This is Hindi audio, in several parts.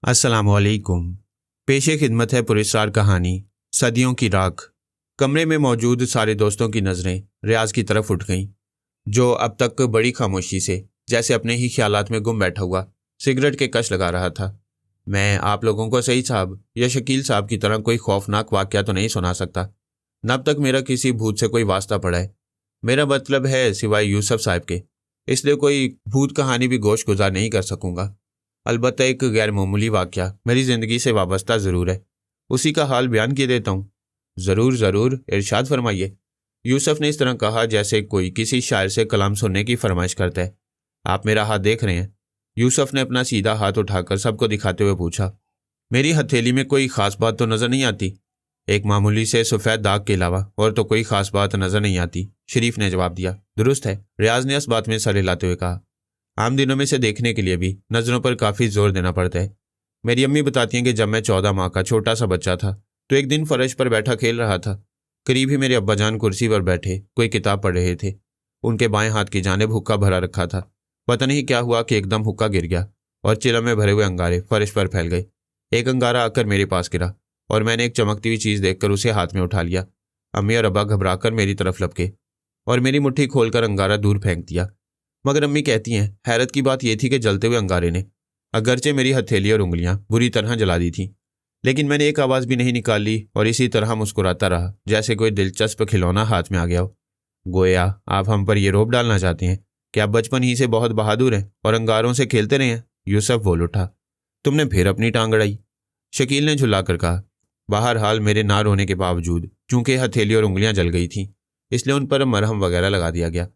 अस्सलामुअलैकुम। पेशे खिदमत है पुरस्कार कहानी सदियों की राख। कमरे में मौजूद सारे दोस्तों की नज़रें रियाज की तरफ उठ गईं, जो अब तक बड़ी खामोशी से जैसे अपने ही ख्यालात में गुम बैठा हुआ सिगरेट के कश लगा रहा था। मैं आप लोगों को सईद साहब या शकील साहब की तरह कोई खौफनाक वाक़या तो नहीं सुना सकता, न अब तक मेरा किसी भूत से कोई वास्ता पड़ा है। मेरा मतलब है सिवाय यूसुफ साहब के, इसलिए कोई भूत कहानी भी गोश गुजार नहीं कर सकूंगा। अलबत्ता एक गैर मामूली वाक़या मेरी ज़िंदगी से वाबस्ता ज़रूर है, उसी का हाल बयान किए देता हूँ। ज़रूर ज़रूर, इरशाद फरमाइए। यूसुफ ने इस तरह कहा जैसे कोई किसी शायर से कलाम सुनने की फरमाइश करता है। आप मेरा हाथ देख रहे हैं? यूसुफ ने अपना सीधा हाथ उठाकर सबको दिखाते हुए पूछा। मेरी हथेली में कोई ख़ास बात तो नज़र नहीं आती, एक मामूली से सफ़ेद दाग के अलावा और तो कोई ख़ास बात नज़र नहीं आती, शरीफ ने जवाब दिया। दुरुस्त है, रियाज ने इस बात में सर हिलाते हुए कहा। आम दिनों में से देखने के लिए भी नज़रों पर काफ़ी जोर देना पड़ता है। मेरी अम्मी बताती हैं कि जब मैं 14 माह का छोटा सा बच्चा था तो एक दिन फर्श पर बैठा खेल रहा था। करीब ही मेरे अब्बाजान कुर्सी पर बैठे कोई किताब पढ़ रहे थे। उनके बाएं हाथ की जानिब हुक्का भरा रखा था। पता नहीं क्या हुआ कि एकदम हुक्का गिर गया और चिलम में भरे हुए अंगारे फर्श पर फैल गए। एक अंगारा आकर मेरे पास गिरा और मैंने एक चमकती हुई चीज़ देखकर उसे हाथ में उठा लिया। अम्मी और अब्बा घबराकर मेरी तरफ लपके और मेरी मुट्ठी खोलकर अंगारा दूर फेंक दिया। मगर अम्मी कहती हैं हैरत की बात यह थी कि जलते हुए अंगारे ने अगरचे मेरी हथेली और उंगलियां बुरी तरह जला दी थी, लेकिन मैंने एक आवाज़ भी नहीं निकाली और इसी तरह मुस्कुराता रहा जैसे कोई दिलचस्प खिलौना हाथ में आ गया हो। गोया आप हम पर यह रोब डालना चाहते हैं कि आप बचपन ही से बहुत बहादुर हैं और अंगारों से खेलते रहे हैं। यूसुफ बोल उठा। तुमने फिर अपनी टांग अड़ाई, शकील ने झुलाकर कहा। बहरहाल मेरे ना रोने के बावजूद चूंकि हथेली और उंगलियां जल गई थीं, इसलिए उन पर मरहम वगैरह लगा दिया गया।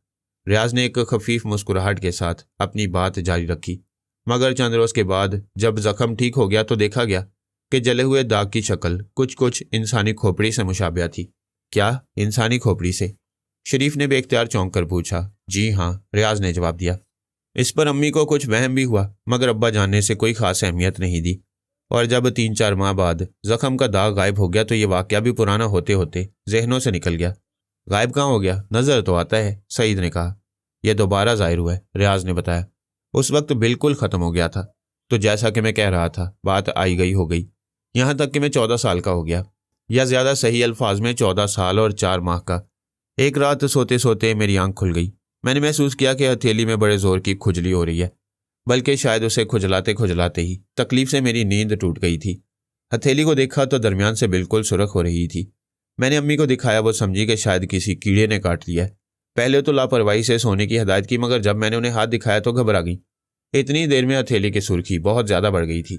रियाज ने एक खफीफ मुस्कुराहट के साथ अपनी बात जारी रखी। मगर चंद रोज के बाद जब जख्म ठीक हो गया तो देखा गया कि जले हुए दाग की शक्ल कुछ कुछ इंसानी खोपड़ी से मुशाबिया थी। क्या इंसानी खोपड़ी से? शरीफ ने बेख्तियार चौंक कर पूछा। जी हाँ, रियाज ने जवाब दिया। इस पर अम्मी को कुछ वहम भी हुआ, मगर अब्बा जानने से कोई खास अहमियत नहीं दी। और जब 3-4 माह बाद जख्म का दाग गायब हो गया तो ये वाक़या भी पुराना होते होते जहनों से निकल गया। गायब कहाँ हो गया? नज़र तो आता है, सईद ने कहा। यह दोबारा ज़ाहिर हुआ है, रियाज ने बताया। उस वक्त बिल्कुल ख़त्म हो गया था। तो जैसा कि मैं कह रहा था, बात आई गई हो गई, यहाँ तक कि मैं 14 साल का हो गया, या ज़्यादा सही अल्फाज में 14 साल और 4 माह का। एक रात सोते सोते मेरी आंख खुल गई। मैंने महसूस किया कि हथेली में बड़े ज़ोर की खुजली हो रही है, बल्कि शायद उसे खुजलाते खुजलाते ही तकलीफ से मेरी नींद टूट गई थी। हथेली को देखा तो दरमियान से बिल्कुल सुर्ख हो रही थी। मैंने अम्मी को दिखाया, वो समझी कि शायद किसी कीड़े ने काट लिया है। पहले तो लापरवाही से सोने की हिदायत की, मगर जब मैंने उन्हें हाथ दिखाया तो घबरा गई। इतनी देर में हथेली की सुर्खी बहुत ज़्यादा बढ़ गई थी।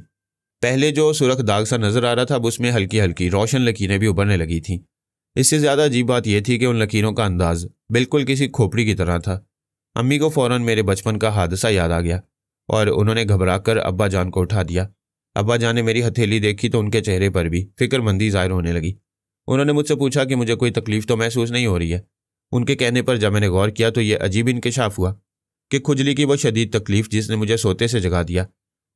पहले जो सुर्ख दाग सा नजर आ रहा था, अब उसमें हल्की हल्की रोशन लकीरें भी उभरने लगी थीं। इससे ज़्यादा अजीब बात यह थी कि उन लकीरों का अंदाज बिल्कुल किसी खोपड़ी की तरह था। अम्मी को फ़ौरन मेरे बचपन का हादसा याद आ गया और उन्होंने घबरा कर अब्बा जान को उठा दिया। अब्बा जान ने मेरी हथेली देखी तो उनके चेहरे पर भी फिक्रमंदी ज़ाहिर होने लगी। उन्होंने मुझसे पूछा कि मुझे कोई तकलीफ तो महसूस नहीं हो रही है। उनके कहने पर जब मैंने गौर किया तो यह अजीब इंकशाफ हुआ कि खुजली की वो शदीद तकलीफ जिसने मुझे सोते से जगा दिया,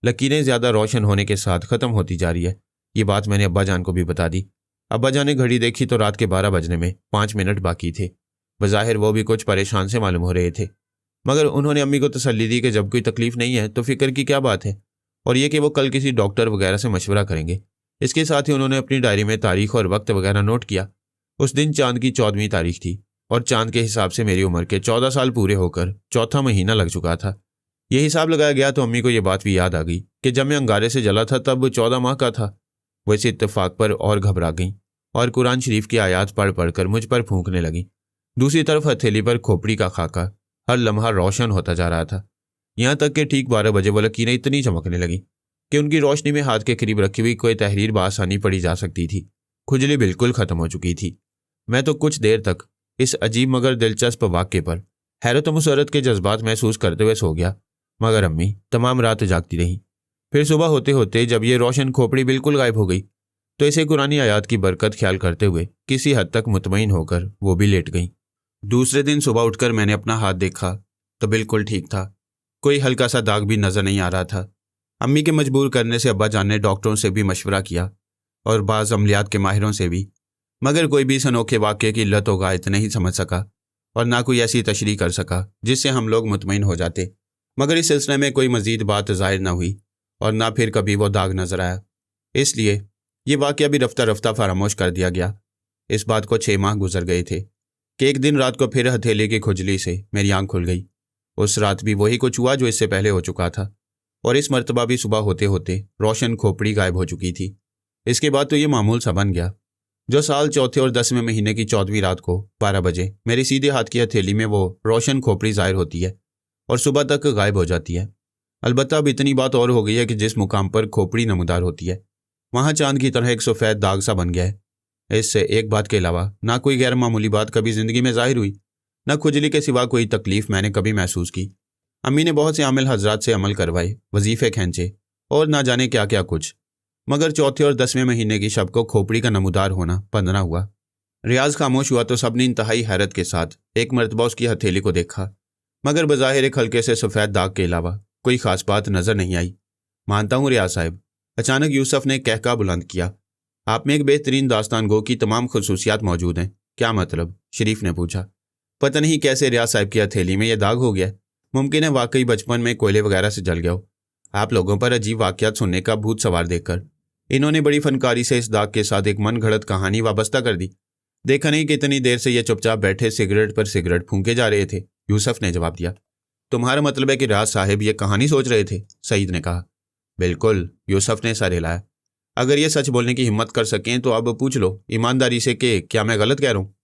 लकीरें ज़्यादा रोशन होने के साथ ख़त्म होती जा रही है। ये बात मैंने अब्बा जान को भी बता दी। अब्बा जान ने घड़ी देखी तो रात के 12 बजने में 5 मिनट बाकी थे। बज़ाहिर वो भी कुछ परेशान से मालूम हो रहे थे, मगर उन्होंने अम्मी को तसल्ली दी कि जब कोई तकलीफ नहीं है तो फिक्र की क्या बात है, और ये कि वो कल किसी डॉक्टर वगैरह से मशवरा करेंगे। इसके साथ ही उन्होंने अपनी डायरी में तारीख और वक्त वगैरह नोट किया। उस दिन चांद की 14वीं तारीख थी और चांद के हिसाब से मेरी उम्र के 14 साल पूरे होकर चौथा महीना लग चुका था। यह हिसाब लगाया गया तो अम्मी को यह बात भी याद आ गई कि जब मैं अंगारे से जला था तब 14 माह का था। वो इस इत्तेफाक पर और घबरा गईं और कुरान शरीफ की आयात पढ़ पढ़कर मुझ पर फूंकने लगी। दूसरी तरफ हथेली पर खोपड़ी का खाका हर लम्हा रोशन होता जा रहा था, यहाँ तक कि ठीक 12 बजे वो लकीरें इतनी चमकने लगी कि उनकी रोशनी में हाथ के करीब रखी हुई कोई तहरीर बआसानी पढ़ी जा सकती थी। खुजली बिल्कुल ख़त्म हो चुकी थी। मैं तो कुछ देर तक इस अजीब मगर दिलचस्प वाक़े पर हैरत व मुसरत के जज्बात महसूस करते हुए सो गया, मगर अम्मी तमाम रात जागती रहीं। फिर सुबह होते होते जब ये रोशन खोपड़ी बिल्कुल गायब हो गई तो इसे कुरानी आयात की बरकत ख्याल करते हुए किसी हद तक मुतमईन होकर वो भी लेट गईं। दूसरे दिन सुबह उठकर मैंने अपना हाथ देखा तो बिल्कुल ठीक था, कोई हल्का सा दाग भी नज़र नहीं आ रहा था। अम्मी के मजबूर करने से अब्बा जान ने डॉक्टरों से भी मशवरा किया और बाज़ अमलियात के माहिरों से भी, मगर कोई भी इस अनोखे वाक़े की इल्लत व गायत नहीं समझ सका और ना कोई ऐसी तशरीह कर सका जिससे हम लोग मुतमईन हो जाते। मगर इस सिलसिले में कोई मज़ीद बात ज़ाहिर न हुई और ना फिर कभी वो दाग नजर आया। इसलिए ये वाकया भी रफ्ता रफ्ता फरामोश कर दिया गया। इस बात को 6 माह गुजर गए थे कि एक दिन रात को फिर हथेली की खुजली से मेरी आंख खुल गई। उस रात भी वही कुछ हुआ जो इससे पहले हो चुका था, और इस मर्तबा भी सुबह होते होते रोशन खोपड़ी गायब हो चुकी थी। इसके बाद तो ये मामूल सा बन गया। जो साल चौथे और 10वें महीने की 14वीं रात को 12 बजे मेरी सीधे हाथ की हथेली में वो रोशन खोपड़ी जाहिर होती है और सुबह तक गायब हो जाती है। अलबत्ता अब इतनी बात और हो गई है कि जिस मुकाम पर खोपड़ी नमूदार होती है वहाँ चांद की तरह एक सफ़ेद दाग सा बन गया है। इससे एक बात के अलावा ना कोई गैर मामूली बात कभी ज़िंदगी में जाहिर हुई, ना खुजली के सिवा कोई तकलीफ़ मैंने कभी महसूस की। अम्मी ने बहुत से आमिल हजरात से अमल करवाए, वजीफ़े खींचे और ना जाने क्या क्या कुछ, मगर चौथे और 10वें महीने की शब को खोपड़ी का नमूदार होना बंद ना हुआ। रियाज खामोश हुआ तो सबने इंतहाई हैरत के साथ एक मरतबा उसकी हथेली को देखा, मगर बज़ाहिर एक हल्के से सफ़ेद दाग के अलावा कोई ख़ास बात नज़र नहीं आई। मानता हूँ रियाज साहब, अचानक यूसुफ ने कहका बुलंद किया, आप में एक बेहतरीन दास्तान गो की तमाम खसूसियात मौजूद हैं। क्या मतलब? शरीफ ने पूछा। पता नहीं कैसे रियाज साहब की हथेली में यह दाग हो गया। मुमकिन है वाकई बचपन में कोयले वगैरह से जल गया हो। आप लोगों पर अजीब वाक़यात सुनने का भूत सवार देखकर इन्होंने बड़ी फनकारी से इस दाग के साथ एक मन घड़त कहानी वाबस्ता कर दी। देखा नहीं कि इतनी देर से ये चुपचाप बैठे सिगरेट पर सिगरेट फूंके जा रहे थे। यूसुफ ने जवाब दिया। तुम्हारा मतलब है कि रियाज साहब ये कहानी सोच रहे थे? सईद ने कहा। बिल्कुल, यूसुफ ने सर हिलाया। अगर ये सच बोलने की हिम्मत कर सकें तो अब पूछ लो ईमानदारी से कि क्या मैं गलत कह रहा हूँ?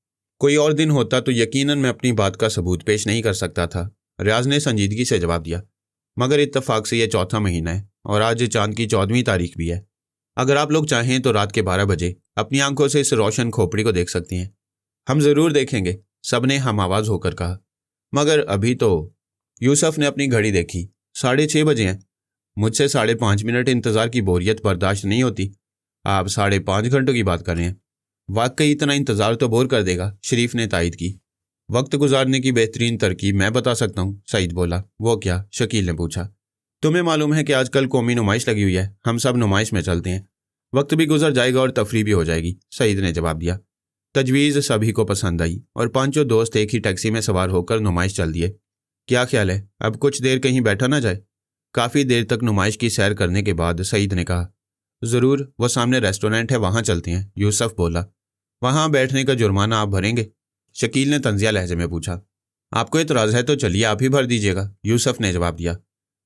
कोई और दिन होता तो यकीनन मैं अपनी बात का सबूत पेश नहीं कर सकता था, रियाज ने संजीदगी से जवाब दिया। मगर इत्तफाक से यह चौथा महीना है और आज चांद की 14वीं तारीख भी है। अगर आप लोग चाहें तो रात के 12 बजे अपनी आंखों से इस रोशन खोपड़ी को देख सकती हैं। हम ज़रूर देखेंगे, सब ने हम आवाज़ होकर कहा। मगर अभी तो यूसुफ ने अपनी घड़ी देखी। 6:30 बजे हैं। मुझसे 5.5 मिनट इंतज़ार की बोरियत बर्दाश्त नहीं होती। आप 5.5 घंटों की बात कर रहे हैं। वाकई इतना इंतज़ार तो बोर कर देगा, शरीफ ने तायद की। वक्त गुजारने की बेहतरीन तरकीब मैं बता सकता हूँ, सईद बोला। वो क्या? शकील ने पूछा। तुम्हें मालूम है कि आजकल कौमी नुमाइश लगी हुई है, हम सब नुमाइश में चलते हैं। वक्त भी गुजर जाएगा और तफरी भी हो जाएगी, सईद ने जवाब दिया। तजवीज़ सभी को पसंद आई और पांचों दोस्त एक ही टैक्सी में सवार होकर नुमाइश चल दिए। क्या ख्याल है, अब कुछ देर कहीं बैठा ना जाए? काफ़ी देर तक नुमाइश की सैर करने के बाद सईद ने कहा। ज़रूर, वो सामने रेस्टोरेंट है, वहाँ चलते हैं, यूसुफ बोला। वहाँ बैठने का जुर्माना आप भरेंगे? शकील ने तंजिया लहजे में पूछा। आपको एतराज़ है तो चलिए आप ही भर दीजिएगा, यूसुफ ने जवाब दिया।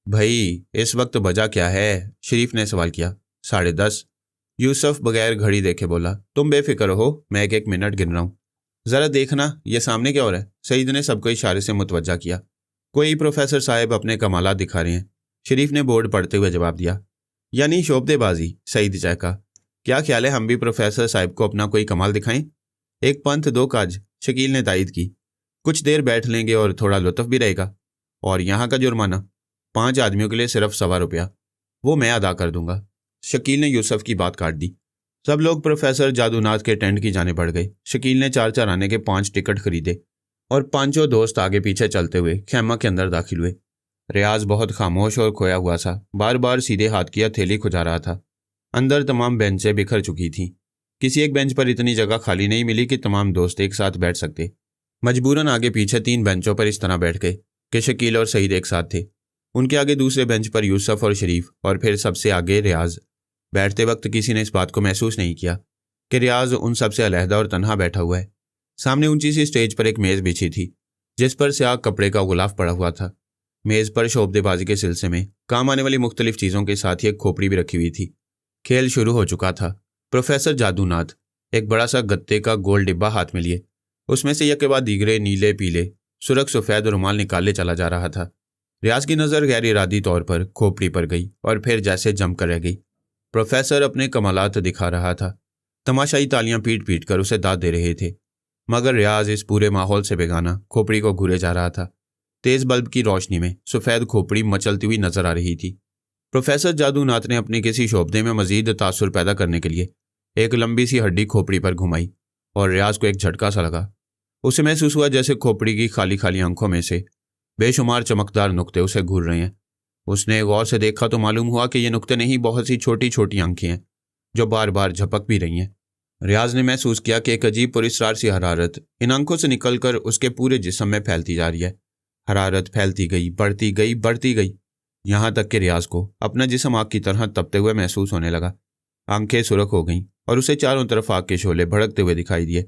भाई, इस वक्त बजा क्या है? शरीफ ने सवाल किया। 10:30। यूसुफ बगैर घड़ी देखे बोला। तुम बेफिक्र हो, मैं एक मिनट गिन रहा हूँ। ज़रा देखना ये सामने क्या हो रहा है? सईद ने सबको इशारे से मुतवज्जा किया। कोई प्रोफेसर साहब अपने कमालात दिखा रहे हैं, शरीफ ने बोर्ड पढ़ते हुए जवाब दिया। यानी शोबदेबाजी, सईद चहका। क्या ख्याल है हम भी प्रोफेसर साहब को अपना कोई कमाल दिखाएं? एक पंथ दो काज, शकील ने तायद की। कुछ देर बैठ लेंगे और थोड़ा लुत्फ भी रहेगा। और यहाँ का जुर्माना 5 आदमियों के लिए सिर्फ ₹1.25, वो मैं अदा कर दूंगा। शकील ने यूसुफ की बात काट दी। सब लोग प्रोफेसर जादूनाथ के टेंट की जाने बढ़ गए। शकील ने 4 आने के 5 टिकट खरीदे और पांचों दोस्त आगे पीछे चलते हुए खैमा के अंदर दाखिल हुए। रियाज बहुत खामोश और खोया हुआ सा बार बार सीधे हाथ की हथेली खुजा रहा था। अंदर तमाम बेंचें बिखर चुकी थीं। किसी एक बेंच पर इतनी जगह खाली नहीं मिली कि तमाम दोस्त एक साथ बैठ सकते। मजबूरन आगे पीछे 3 बेंचों पर इस तरह बैठ गए कि शकील और सईद एक साथ थे। उनके आगे दूसरे बेंच पर यूसुफ और शरीफ और फिर सबसे आगे रियाज। बैठते वक्त किसी ने इस बात को महसूस नहीं किया कि रियाज उन सबसे अलहदा और तन्हा बैठा हुआ है। सामने ऊंची सी स्टेज पर एक मेज़ बिछी थी जिस पर स्याह कपड़े का गुलाफ पड़ा हुआ था। मेज़ पर शोबदेबाजी के सिलसिले में काम आने वाली मुख्तलिफ चीज़ों के साथ ही एक खोपड़ी भी रखी हुई थी। खेल शुरू हो चुका था। प्रोफेसर जादूनाथ एक बड़ा सा गत्ते का गोल डिब्बा हाथ में लिए उसमें से एक के बाद दीगरे नीले पीले सुरख सफ़ेद रुमाल निकाले चला जा रहा था। रियाज की नज़र गैर इरादी तौर पर खोपड़ी पर गई और फिर जैसे जमकर रह गई। प्रोफेसर अपने कमालात दिखा रहा था। तमाशाई तालियां पीट पीट कर उसे दाद दे रहे थे, मगर रियाज इस पूरे माहौल से बेगाना खोपड़ी को घूरे जा रहा था। तेज बल्ब की रोशनी में सफ़ेद खोपड़ी मचलती हुई नजर आ रही थी। प्रोफेसर जादूनाथ ने अपनी किसी शोबदे में मजीद तासुर पैदा करने के लिए एक लंबी सी हड्डी खोपड़ी पर घुमाई और रियाज को एक झटका सा लगा। उसे महसूस हुआ जैसे खोपड़ी की खाली खाली आंखों में से बेशुमार चमकदार नुक्ते उसे घूर रहे हैं। उसने गौर से देखा तो मालूम हुआ कि ये नुक्ते नहीं, बहुत सी छोटी छोटी आंखें हैं जो बार बार झपक भी रही हैं। रियाज ने महसूस किया कि एक अजीब पुरस्रार सी हरारत इन आंखों से निकलकर उसके पूरे जिस्म में फैलती जा रही है। हरारत फैलती गई, बढ़ती गई, बढ़ती गई। यहाँ तक कि रियाज को अपना जिस्म आग की तरह तपते हुए महसूस होने लगा। आंखें सुर्ख हो गईं और उसे चारों तरफ आग के शोले भड़कते हुए दिखाई दिए,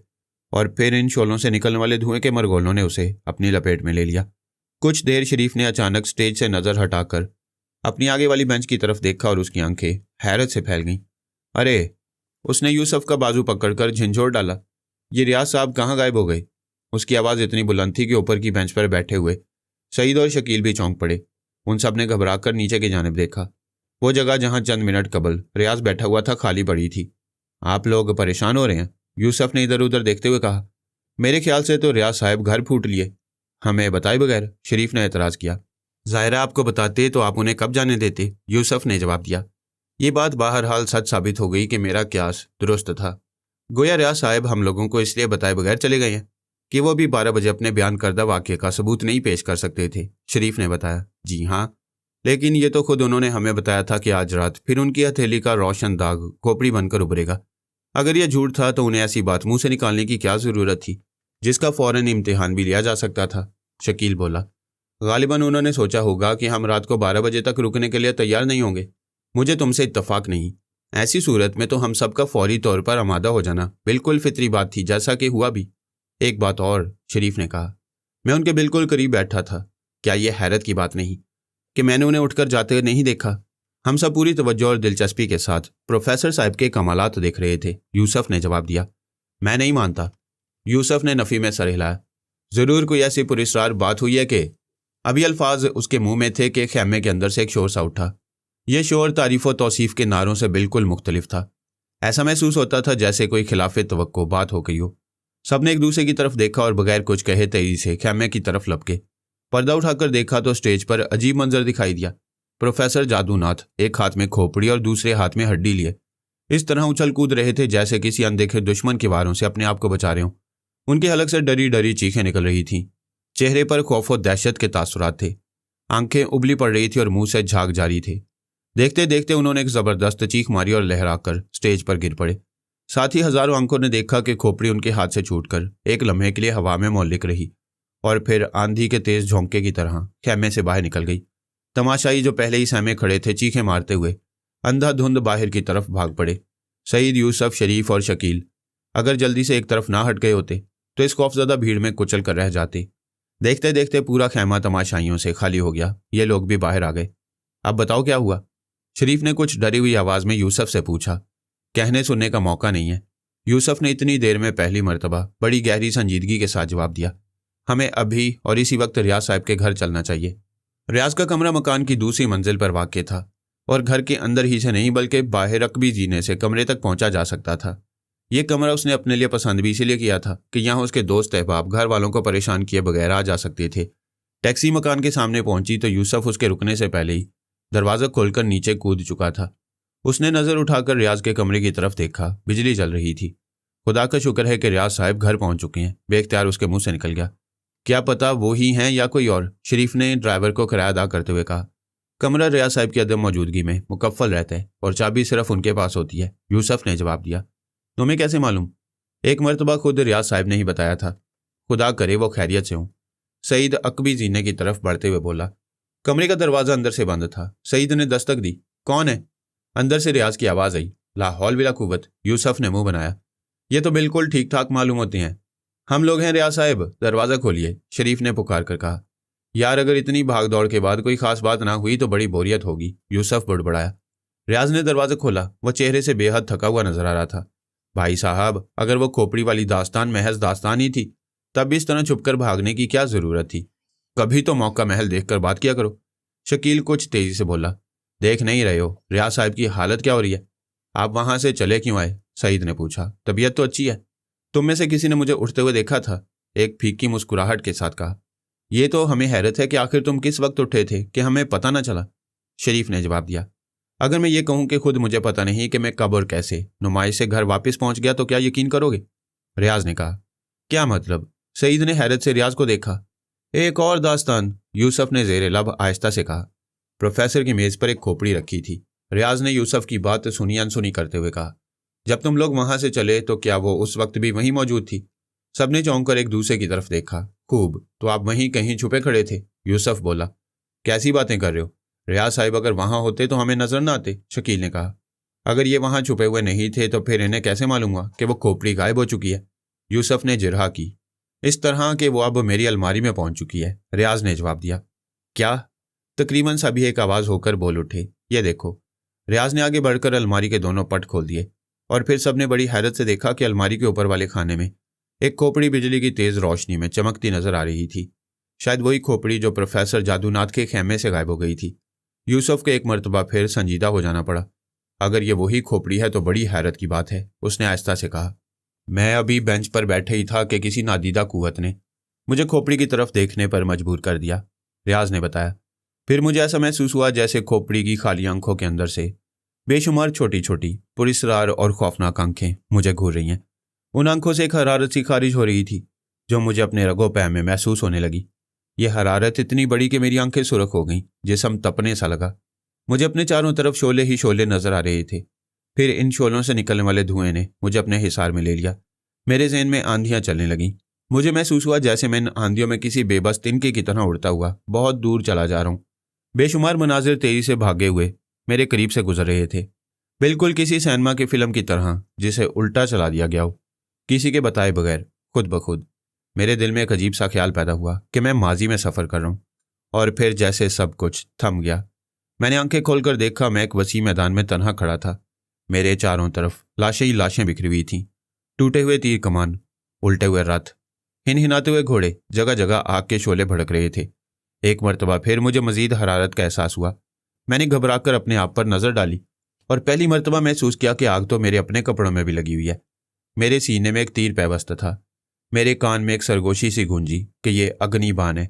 और फिर इन शोलों से निकलने वाले धुएं के मरगोलों ने उसे अपनी लपेट में ले लिया। कुछ देर शरीफ ने अचानक स्टेज से नजर हटाकर अपनी आगे वाली बेंच की तरफ देखा और उसकी आंखें हैरत से फैल गईं। अरे! उसने यूसुफ का बाजू पकड़कर झंझोर डाला। ये रियाज साहब कहाँ गायब हो गए? उसकी आवाज़ इतनी बुलंद थी कि ऊपर की बेंच पर बैठे हुए सईद और शकील भी चौंक पड़े। उन सब ने घबराकर नीचे की जानिब देखा। वो जगह जहां चंद मिनट कबल रियाज बैठा हुआ था खाली पड़ी थी। आप लोग परेशान हो रहे हैं? यूसुफ ने इधर उधर देखते हुए कहा। मेरे ख्याल से तो रियाज साहब घर फूट लिए, हमें बताए बगैर, शरीफ ने एतराज़ किया। ज़ाहिरा आपको बताते तो आप उन्हें कब जाने देते, यूसुफ ने जवाब दिया। ये बात बहरहाल सच साबित हो गई कि मेरा क्यास दुरुस्त था। गोया रियाज साहब हम लोगों को इसलिए बताए बगैर चले गए हैं कि वो भी 12 बजे अपने बयान करदा वाक़ये का सबूत नहीं पेश कर सकते थे, शरीफ ने बताया। जी हाँ, लेकिन ये तो खुद उन्होंने हमें बताया था कि आज रात फिर उनकी हथेली का रोशन दाग खोपड़ी बनकर उभरेगा। अगर यह झूठ था तो उन्हें ऐसी बात मुंह से निकालने की क्या ज़रूरत थी जिसका फ़ौरन इम्तिहान भी लिया जा सकता था, शकील बोला। गालिबन उन्होंने सोचा होगा कि हम रात को 12 बजे तक रुकने के लिए तैयार नहीं होंगे। मुझे तुमसे इत्तफाक नहीं। ऐसी सूरत में तो हम सबका फौरी तौर पर आमादा हो जाना बिल्कुल फितरी बात थी, जैसा कि हुआ भी। एक बात और, शरीफ ने कहा, मैं उनके बिल्कुल करीब बैठा था। क्या यह हैरत की बात नहीं कि मैंने उन्हें उठकर जाते नहीं देखा? हम सब पूरी तवज्जो और दिलचस्पी के साथ प्रोफेसर साहब के कमालात देख रहे थे, यूसुफ ने जवाब दिया। मैं नहीं मानता, यूसुफ ने नफ़ी में सर हिलाया। ज़रूर कोई ऐसी पुरस्रार बात हुई है कि अभी अल्फाज उसके मुंह में थे कि खैमे के अंदर से एक शोर सा उठा। यह शोर तारीफ़ व तौसीफ़ के नारों से बिल्कुल मुख्तलिफ था। ऐसा महसूस होता था जैसे कोई खिलाफ़े तवक्को बात हो गई हो। सब ने एक दूसरे की तरफ देखा और बगैर कुछ कहे तेजी से खैमे की तरफ लपके। पर्दा उठाकर देखा तो स्टेज पर अजीब मंजर दिखाई दिया। प्रोफेसर जादूनाथ एक हाथ में खोपड़ी और दूसरे हाथ में हड्डी लिए इस तरह उछल कूद रहे थे जैसे किसी अनदेखे दुश्मन के वारों से अपने आप को बचा रहे हों। उनके हलक से डरी डरी चीखें निकल रही थीं। चेहरे पर खौफ और दहशत के तासुरात थे। आंखें उबली पड़ रही थी और मुंह से झाग जारी थे। देखते देखते उन्होंने एक जबरदस्त चीख मारी और लहराकर स्टेज पर गिर पड़े। साथ ही हजारों आंखों ने देखा कि खोपड़ी उनके हाथ से छूटकर एक लम्हे के लिए हवा में मौलिक रही और फिर आंधी के तेज झोंके की तरह खैमे से बाहर निकल गई। तमाशाई जो पहले ही सहमे खड़े थे चीखें मारते हुए अंधाधुंध बाहर की तरफ भाग पड़े। सईद, यूसुफ, शरीफ और शकील अगर जल्दी से एक तरफ ना हट गए होते तो इस खौफजदा भीड़ में कुचल कर रह जाते। देखते देखते पूरा खैमा तमाशाइयों से खाली हो गया। ये लोग भी बाहर आ गए। अब बताओ क्या हुआ, शरीफ ने कुछ डरी हुई आवाज़ में यूसुफ से पूछा। कहने सुनने का मौका नहीं है, यूसुफ ने इतनी देर में पहली मर्तबा बड़ी गहरी संजीदगी के साथ जवाब दिया। हमें अभी और इसी वक्त रियाज साहब के घर चलना चाहिए। रियाज का कमरा मकान की दूसरी मंजिल पर वाक़ था और घर के अंदर ही से नहीं बल्कि बाहर रकबी जीने से कमरे तक पहुंचा जा सकता था। ये कमरा उसने अपने लिए पसंद भी इसीलिए किया था कि यहाँ उसके दोस्त अहबाब घर वालों को परेशान किए बगैर आ जा सकते थे। टैक्सी मकान के सामने पहुंची तो यूसुफ उसके रुकने से पहले ही दरवाज़ा खोलकर नीचे कूद चुका था। उसने नज़र उठाकर रियाज के कमरे की तरफ देखा। बिजली जल रही थी। खुदा का शुक्र है कि रियाज साहब घर पहुंच चुके हैं, बेख्तियार उसके मुंह से निकल गया। क्या पता वो ही हैं या कोई और, शरीफ ने ड्राइवर को किराया अदा करते हुए कहा। कमरा रियाज साहब की अदम मौजूदगी में मुकफ्फल रहता है और चाबी सिर्फ उनके पास होती है, यूसुफ ने जवाब दिया। तुम्हें कैसे मालूम? एक मरतबा खुद रियाज साहब ने ही बताया था। खुदा करे वो खैरियत से हों, सईद अकबी जीने की तरफ बढ़ते हुए बोला। कमरे का दरवाज़ा अंदर से बंद था। सईद ने दस्तक दी। कौन है? अंदर से रियाज की आवाज़ आई। ला हौल बिला कुव्वत, यूसुफ ने मुंह बनाया। ये तो बिल्कुल ठीक ठाक मालूम होते हैं। हम लोग हैं रियाज साहब, दरवाज़ा खोलिए, शरीफ ने पुकार कर कहा। यार अगर इतनी भाग दौड़ के बाद कोई खास बात ना हुई तो बड़ी बोरियत होगी, यूसुफ बुड़बड़ाया। रियाज ने दरवाज़ा खोला। वह चेहरे से बेहद थका हुआ नजर आ रहा था। भाई साहब, अगर वो खोपड़ी वाली दास्तान महज दास्तान ही थी तब इस तरह छुपकर भागने की क्या ज़रूरत थी? कभी तो मौका महल देखकर बात किया करो, शकील कुछ तेजी से बोला। देख नहीं रहे हो रियाज साहब की हालत क्या हो रही है? आप वहां से चले क्यों आए? सईद ने पूछा। तबीयत तो अच्छी है। तुम में से किसी ने मुझे उठते हुए देखा था, एक फीकी मुस्कुराहट के साथ कहा। यह तो हमें हैरत है कि आखिर तुम किस वक्त उठे थे कि हमें पता न चला, शरीफ ने जवाब दिया। अगर मैं ये कहूं कि खुद मुझे पता नहीं कि मैं कब और कैसे नुमाइश से घर वापस पहुंच गया तो क्या यकीन करोगे? रियाज ने कहा। क्या मतलब? सईद ने हैरत से रियाज को देखा। एक और दास्तान, यूसुफ ने जेर लब आहिस्ता से कहा। प्रोफेसर की मेज पर एक खोपड़ी रखी थी। रियाज ने यूसुफ की बात सुनी अनसुनी करते हुए कहा। जब तुम लोग वहां से चले तो क्या वो उस वक्त भी वहीं मौजूद थी? सबने चौंक कर एक दूसरे की तरफ देखा। खूब, तो आप वहीं कहीं छुपे खड़े थे, यूसुफ बोला। कैसी बातें कर रहे हो? रियाज साहब अगर वहां होते तो हमें नजर ना आते, शकील ने कहा। अगर ये वहां छुपे हुए नहीं थे तो फिर इन्हें कैसे मालूम हुआ कि वो खोपड़ी गायब हो चुकी है? यूसुफ ने जिरहा की। इस तरह कि वो अब मेरी अलमारी में पहुंच चुकी है, रियाज ने जवाब दिया। क्या? तकरीबन सभी एक आवाज होकर बोल उठे। ये देखो। रियाज ने आगे बढ़कर अलमारी के दोनों पट खोल दिए और फिर सबने बड़ी हैरत से देखा कि अलमारी के ऊपर वाले खाने में एक खोपड़ी बिजली की तेज रोशनी में चमकती नजर आ रही थी। शायद वही खोपड़ी जो प्रोफेसर जादूनाथ के खेमे से गायब हो गई थी। यूसुफ के एक मर्तबा फिर संजीदा हो जाना पड़ा। अगर ये वही खोपड़ी है तो बड़ी हैरत की बात है, उसने आहिस्ता से कहा। मैं अभी बेंच पर बैठे ही था कि किसी नादीदा कुव्वत ने मुझे खोपड़ी की तरफ देखने पर मजबूर कर दिया, रियाज ने बताया। फिर मुझे ऐसा महसूस हुआ जैसे खोपड़ी की खाली आंखों के अंदर से बेशुमार छोटी छोटी पुरस्रार और खौफनाक आंखें मुझे घूर रही हैं। उन आंखों से एक हरारत सी खारिज हो रही थी जो मुझे अपने रगों पैर में महसूस होने लगी। यह हरारत इतनी बड़ी कि मेरी आंखें सुर्ख हो गईं, जिस्म तपने सा लगा। मुझे अपने चारों तरफ शोले ही शोले नजर आ रहे थे। फिर इन शोलों से निकलने वाले धुएं ने मुझे अपने हिसार में ले लिया। मेरे ज़हन में आंधियां चलने लगीं। मुझे महसूस हुआ जैसे मैं इन आंधियों में किसी बेबस तिनके की तरह उड़ता हुआ बहुत दूर चला जा रहा हूँ। बेशुमार मनाजिर तेजी से भागे हुए मेरे करीब से गुजर रहे थे, बिल्कुल किसी सिनेमा की फिल्म की तरह जिसे उल्टा चला दिया गया हो, किसी के बताए बगैर, खुद ब खुद। मेरे दिल में एक अजीब सा ख्याल पैदा हुआ कि मैं माजी में सफ़र कर रहा हूँ। और फिर जैसे सब कुछ थम गया। मैंने आंखें खोलकर देखा, मैं एक वसी मैदान में तन्हा खड़ा था। मेरे चारों तरफ लाशें ही लाशें बिखरी हुई थीं। टूटे हुए तीर कमान, उल्टे हुए रथ, हिनहिनाते हुए घोड़े, जगह जगह आग के शोले भड़क रहे थे। एक मर्तबा फिर मुझे मजीद हरारत का एहसास हुआ। मैंने घबराकर अपने आप पर नजर डाली और पहली मर्तबा महसूस किया कि आग तो मेरे अपने कपड़ों में भी लगी हुई है। मेरे सीने में एक तीर पैबस्त था। मेरे कान में एक सरगोशी सी गूंजी कि ये अग्निबाण है।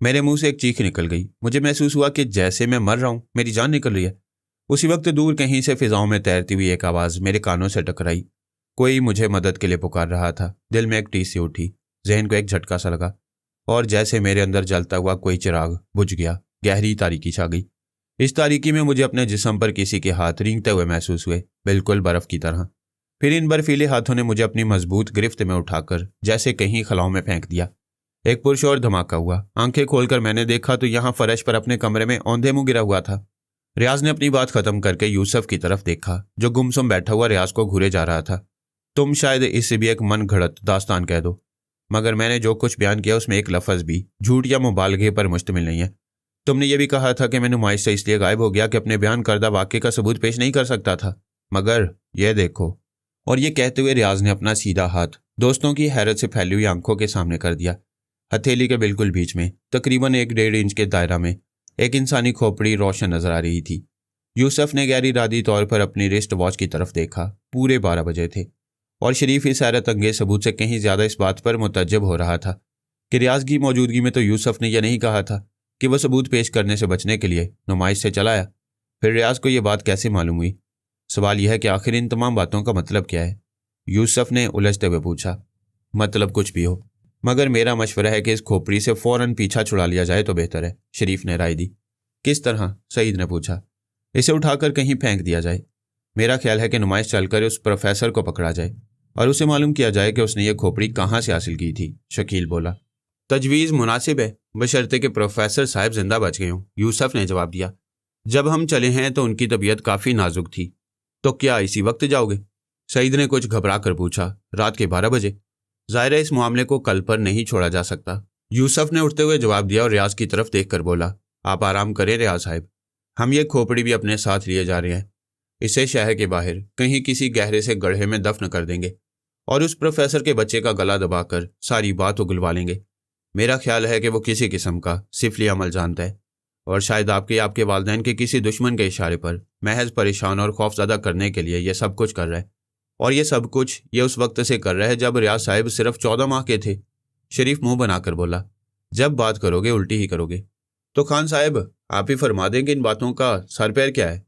मेरे मुंह से एक चीख निकल गई। मुझे महसूस हुआ कि जैसे मैं मर रहा हूं, मेरी जान निकल रही है। उसी वक्त दूर कहीं से फिजाओं में तैरती हुई एक आवाज मेरे कानों से टकराई। कोई मुझे मदद के लिए पुकार रहा था। दिल में एक टीस सी उठी, जहन को एक झटका सा लगा और जैसे मेरे अंदर जलता हुआ कोई चिराग बुझ गया। गहरी तारीकी छा गई। इस तारीकी में मुझे अपने जिस्म पर किसी के हाथ रेंगते हुए महसूस हुए, बिल्कुल बर्फ की तरह। फिर इन बर्फीले हाथों ने मुझे अपनी मजबूत गिरफ्त में उठाकर जैसे कहीं खलाओं में फेंक दिया। एक पुरशोर धमाका हुआ। आंखें खोलकर मैंने देखा तो यहाँ फर्श पर अपने कमरे में औंधे मुंह गिरा हुआ था। रियाज ने अपनी बात खत्म करके यूसुफ की तरफ देखा, जो गुमसुम बैठा हुआ रियाज को घूरे जा रहा था। तुम शायद इसे भी एक मन घड़त दास्तान कह दो, मगर मैंने जो कुछ बयान किया उसमें एक लफ्ज भी झूठ या मुबालगे पर मुश्तमिल नहीं है। तुमने ये भी कहा था कि मैं नुमाइश से इसलिए गायब हो गया कि अपने बयान करदा वाक़े का सबूत पेश नहीं कर सकता था, मगर यह देखो। और ये कहते हुए रियाज ने अपना सीधा हाथ दोस्तों की हैरत से फैली हुई आंखों के सामने कर दिया। हथेली के बिल्कुल बीच में तकरीबन 1-1.5 इंच के दायरा में एक इंसानी खोपड़ी रोशन नजर आ रही थी। यूसुफ ने गैर इरादी तौर पर अपनी रिस्ट वॉच की तरफ देखा। पूरे 12 बजे थे और शरीफ इस हैरत अंगेज सबूत से कहीं ज्यादा इस बात पर मुतज्जब हो रहा था कि रियाज की मौजूदगी में तो यूसुफ ने यह नहीं कहा था कि वह सबूत पेश करने से बचने के लिए नुमाइश से चला आया। फिर रियाज को यह बात कैसे मालूम हुई? सवाल यह है कि आखिर इन तमाम बातों का मतलब क्या है? यूसुफ ने उलझते हुए पूछा। मतलब कुछ भी हो, मगर मेरा मशवरा है कि इस खोपड़ी से फौरन पीछा छुड़ा लिया जाए तो बेहतर है, शरीफ ने राय दी। किस तरह? सईद ने पूछा। इसे उठाकर कहीं फेंक दिया जाए। मेरा ख्याल है कि नुमाइश चलकर उस प्रोफेसर को पकड़ा जाए और उसे मालूम किया जाए कि उसने यह खोपड़ी कहाँ से हासिल की थी, शकील बोला। तजवीज़ मुनासिब है, बशर्ते कि प्रोफेसर साहब जिंदा बच गए हों, यूसुफ ने जवाब दिया। जब हम चले हैं तो उनकी तबीयत काफ़ी नाजुक थी। तो क्या इसी वक्त जाओगे? सईद ने कुछ घबरा कर पूछा। रात के 12 बजे? ज़ाहिर है इस मामले को कल पर नहीं छोड़ा जा सकता, यूसुफ ने उठते हुए जवाब दिया और रियाज की तरफ देखकर बोला। आप आराम करें रियाज साहब, हम ये खोपड़ी भी अपने साथ लिए जा रहे हैं। इसे शहर के बाहर कहीं किसी गहरे से गड्ढे में दफन कर देंगे और उस प्रोफेसर के बच्चे का गला दबाकर सारी बात उगलवा लेंगे। मेरा ख्याल है कि वो किसी किस्म का सिफली अमल जानता है और शायद आपके वालिदैन के किसी दुश्मन के इशारे पर महज परेशान और खौफजदा करने के लिए यह सब कुछ कर रहा है। और ये सब कुछ ये उस वक्त से कर रहा है जब रियाज साहब सिर्फ 14 माह के थे। शरीफ मुंह बनाकर बोला। जब बात करोगे उल्टी ही करोगे। तो खान साहब आप ही फरमा दें कि इन बातों का सर पैर क्या है?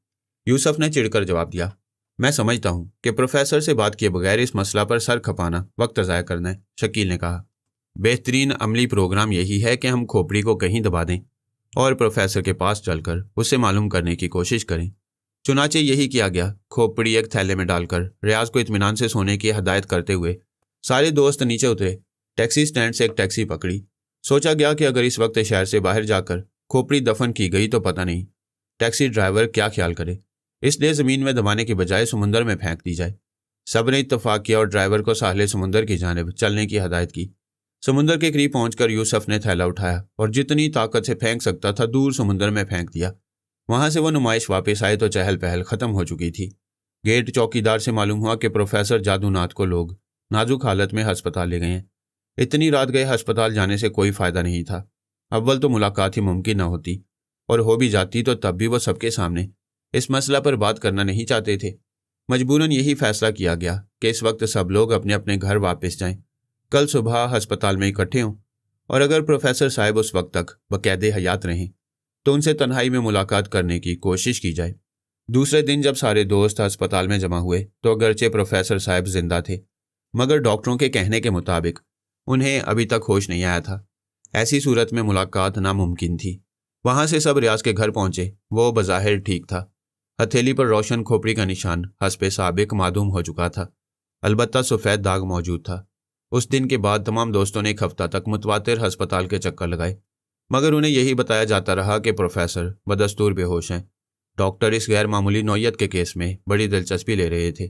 यूसुफ ने चिढ़कर जवाब दिया। मैं समझता हूं कि प्रोफेसर से बात किए बगैर इस मसला पर सर खपाना वक्त ज़ाया करना है, शकील ने कहा। बेहतरीन अमली प्रोग्राम यही है कि हम खोपड़ी को कहीं दबा दें और प्रोफेसर के पास चलकर उससे मालूम करने की कोशिश करें। चुनाचे यही किया गया। खोपड़ी एक थैले में डालकर रियाज को इत्मीनान से सोने की हदायत करते हुए सारे दोस्त नीचे उतरे। टैक्सी स्टैंड से एक टैक्सी पकड़ी। सोचा गया कि अगर इस वक्त शहर से बाहर जाकर खोपड़ी दफन की गई तो पता नहीं, टैक्सी ड्राइवर क्या ख्याल करे, इसलिए ज़मीन में दबाने की बजाय समुंदर में फेंक दी जाए। सब ने इत्तफाक किया और ड्राइवर को साहिल समुंदर की जानिब चलने की हदायत की। समुंदर के करीब पहुंचकर यूसुफ ने थैला उठाया और जितनी ताकत से फेंक सकता था दूर समुंदर में फेंक दिया। वहां से वो नुमाइश वापस आए तो चहल पहल खत्म हो चुकी थी। गेट चौकीदार से मालूम हुआ कि प्रोफेसर जादूनाथ को लोग नाजुक हालत में अस्पताल ले गए हैं। इतनी रात गए अस्पताल जाने से कोई फायदा नहीं था। अव्वल तो मुलाकात ही मुमकिन न होती, और हो भी जाती तो तब भी वो सबके सामने इस मसला पर बात करना नहीं चाहते थे। मजबूरन यही फैसला किया गया कि इस वक्त सब लोग अपने अपने घर वापस जाएं, कल सुबह अस्पताल में इकट्ठे हों, और अगर प्रोफेसर साहब उस वक्त तक बकायदे हयात रहें तो उनसे तन्हाई में मुलाकात करने की कोशिश की जाए। दूसरे दिन जब सारे दोस्त अस्पताल में जमा हुए तो अगरचे प्रोफेसर साहब जिंदा थे, मगर डॉक्टरों के कहने के मुताबिक उन्हें अभी तक होश नहीं आया था। ऐसी सूरत में मुलाकात नामुमकिन थी। वहां से सब रियाज के घर पहुंचे। वो बज़ाहिर ठीक था। हथेली पर रोशन खोपड़ी का निशान हस्बे साबिक मालूम हो चुका था, अलबत्ता सफ़ेद दाग मौजूद था। उस दिन के बाद तमाम दोस्तों ने एक हफ्ता तक मुतवातिर अस्पताल के चक्कर लगाए, मगर उन्हें यही बताया जाता रहा कि प्रोफेसर बदस्तूर बेहोश हैं। डॉक्टर इस गैर मामूली नौयत के केस में बड़ी दिलचस्पी ले रहे थे।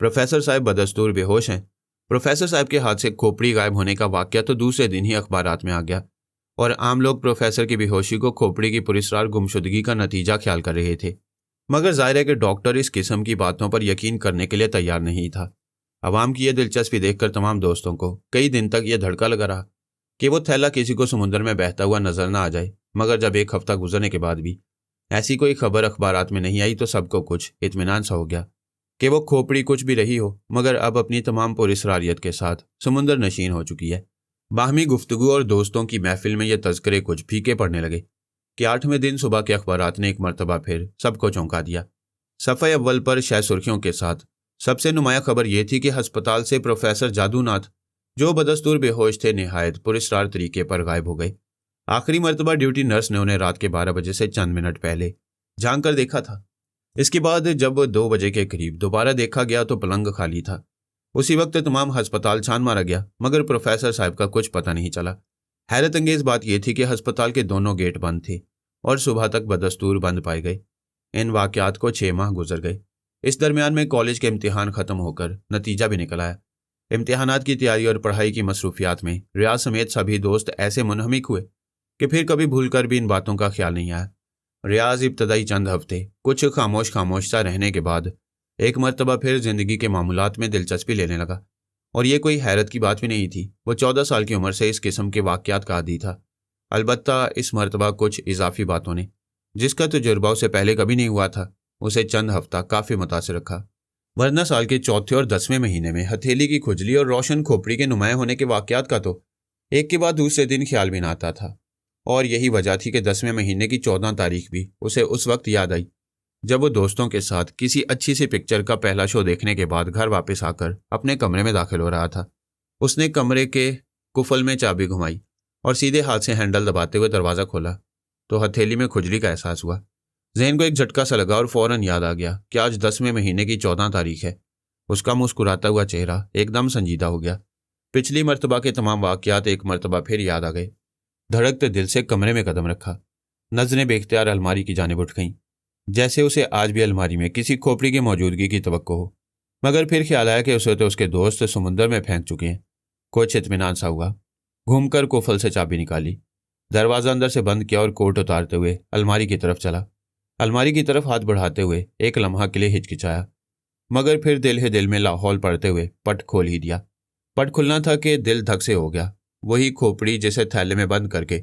प्रोफेसर साहब बदस्तूर बेहोश हैं। प्रोफेसर साहब के हाथ से खोपड़ी गायब होने का वाक़या तो दूसरे दिन ही अखबारात में आ गया, और आम लोग प्रोफेसर की बेहोशी को खोपड़ी की पुरस्रार गुमशुदगी का नतीजा ख्याल कर रहे थे। मगर जाहिर है कि डॉक्टर इस किस्म की बातों पर यकीन करने के लिए तैयार नहीं था। अवाम की यह दिलचस्पी देखकर तमाम दोस्तों को कई दिन तक यह धड़का लगा रहा कि वो थैला किसी को समुद्र में बहता हुआ नजर न आ जाए। मगर जब एक हफ्ता गुजरने के बाद भी ऐसी कोई खबर अखबारात में नहीं आई तो सबको कुछ इत्मीनान सा हो गया कि वो खोपड़ी कुछ भी रही हो, मगर अब अपनी तमाम पुरस्रारियत के साथ समुंदर नशीन हो चुकी है। बाहमी गुफ्तगू और दोस्तों की महफिल में ये तज़किरे कुछ फीके पड़ने लगे कि 8वें दिन सुबह के अखबारात ने एक मरतबा फिर सबको चौंका दिया। सफ़े अव्वल पर शह सुर्खियों के साथ सबसे नुमाया खबर यह थी कि अस्पताल से प्रोफेसर जादूनाथ, जो बदस्तूर बेहोश थे, नहायत पुरस्रार तरीके पर गायब हो गए। आखिरी मरतबा ड्यूटी नर्स ने उन्हें रात के 12 बजे से चंद मिनट पहले झांक कर देखा था। इसके बाद जब 2 बजे के करीब दोबारा देखा गया तो पलंग खाली था। उसी वक्त तमाम अस्पताल छान मारा गया, मगर प्रोफेसर साहब का कुछ पता नहीं चला। हैरत अंगेज बात यह थी कि अस्पताल के दोनों गेट बंद थे और सुबह तक बदस्तूर बंद पाए गए। इन वाक़यात को 6 माह गुजर गए। इस दरमियान में कॉलेज के इम्तिहान ख़त्म होकर नतीजा भी निकल आया। इम्तिहानात की तैयारी और पढ़ाई की मसरूफियात में रियाज समेत सभी दोस्त ऐसे मुनहमिक हुए कि फिर कभी भूलकर भी इन बातों का ख्याल नहीं आया। रियाज इब्तदाई चंद हफ्ते कुछ खामोश सा रहने के बाद एक मरतबा फिर जिंदगी के मामूलात में दिलचस्पी लेने लगा, और ये कोई हैरत की बात भी नहीं थी। वो 14 साल की उम्र से इस किस्म के वाक़यात का आदी था। अलबत्ता इस मरतबा कुछ इजाफी बातों ने, जिसका तजुर्बा उसे पहले कभी नहीं हुआ था, उसे चंद हफ्ता काफ़ी मुतासिर रखा। वरना साल के चौथे और 10वें महीने में हथेली की खुजली और रोशन खोपड़ी के नुमाया होने के वाक़यात का तो एक के बाद दूसरे दिन ख्याल भी ना आता था। और यही वजह थी कि 10वें महीने की 14 तारीख भी उसे उस वक्त याद आई जब वो दोस्तों के साथ किसी अच्छी सी पिक्चर का पहला शो देखने के बाद घर वापस आकर अपने कमरे में दाखिल हो रहा था। उसने कमरे के कुफल में चाबी घुमाई और सीधे हाथ से हैंडल दबाते हुए दरवाज़ा खोला तो हथेली में खुजली का एहसास हुआ। जहन को एक झटका सा लगा और फौरन याद आ गया कि आज 10वें महीने की 14 तारीख है। उसका मुस्कुराता हुआ चेहरा एकदम संजीदा हो गया। पिछली मरतबा के तमाम वाक़यात एक मरतबा फिर याद आ गए। धड़कते दिल से कमरे में कदम रखा। नज़रें बेख्तियार अलमारी की जानिब उठ गईं, जैसे उसे आज भी अलमारी में किसी खोपड़ी की मौजूदगी की तवक्को हो। मगर फिर ख्याल आया कि उसे तो उसके दोस्त समुंदर में फेंक चुके हैं। कुछ इत्मीनान सा हुआ। घूमकर कुफल से चाबी निकाली, दरवाज़ा अंदर से बंद किया और कोट उतारते हुए अलमारी की तरफ चला। अलमारी की तरफ हाथ बढ़ाते हुए एक लम्हा के लिए हिचकिचाया, मगर फिर दिल ही दिल में लाहौल पड़ते हुए पट खोल ही दिया। पट खुलना था कि दिल धक से हो गया। वही खोपड़ी जिसे थैले में बंद करके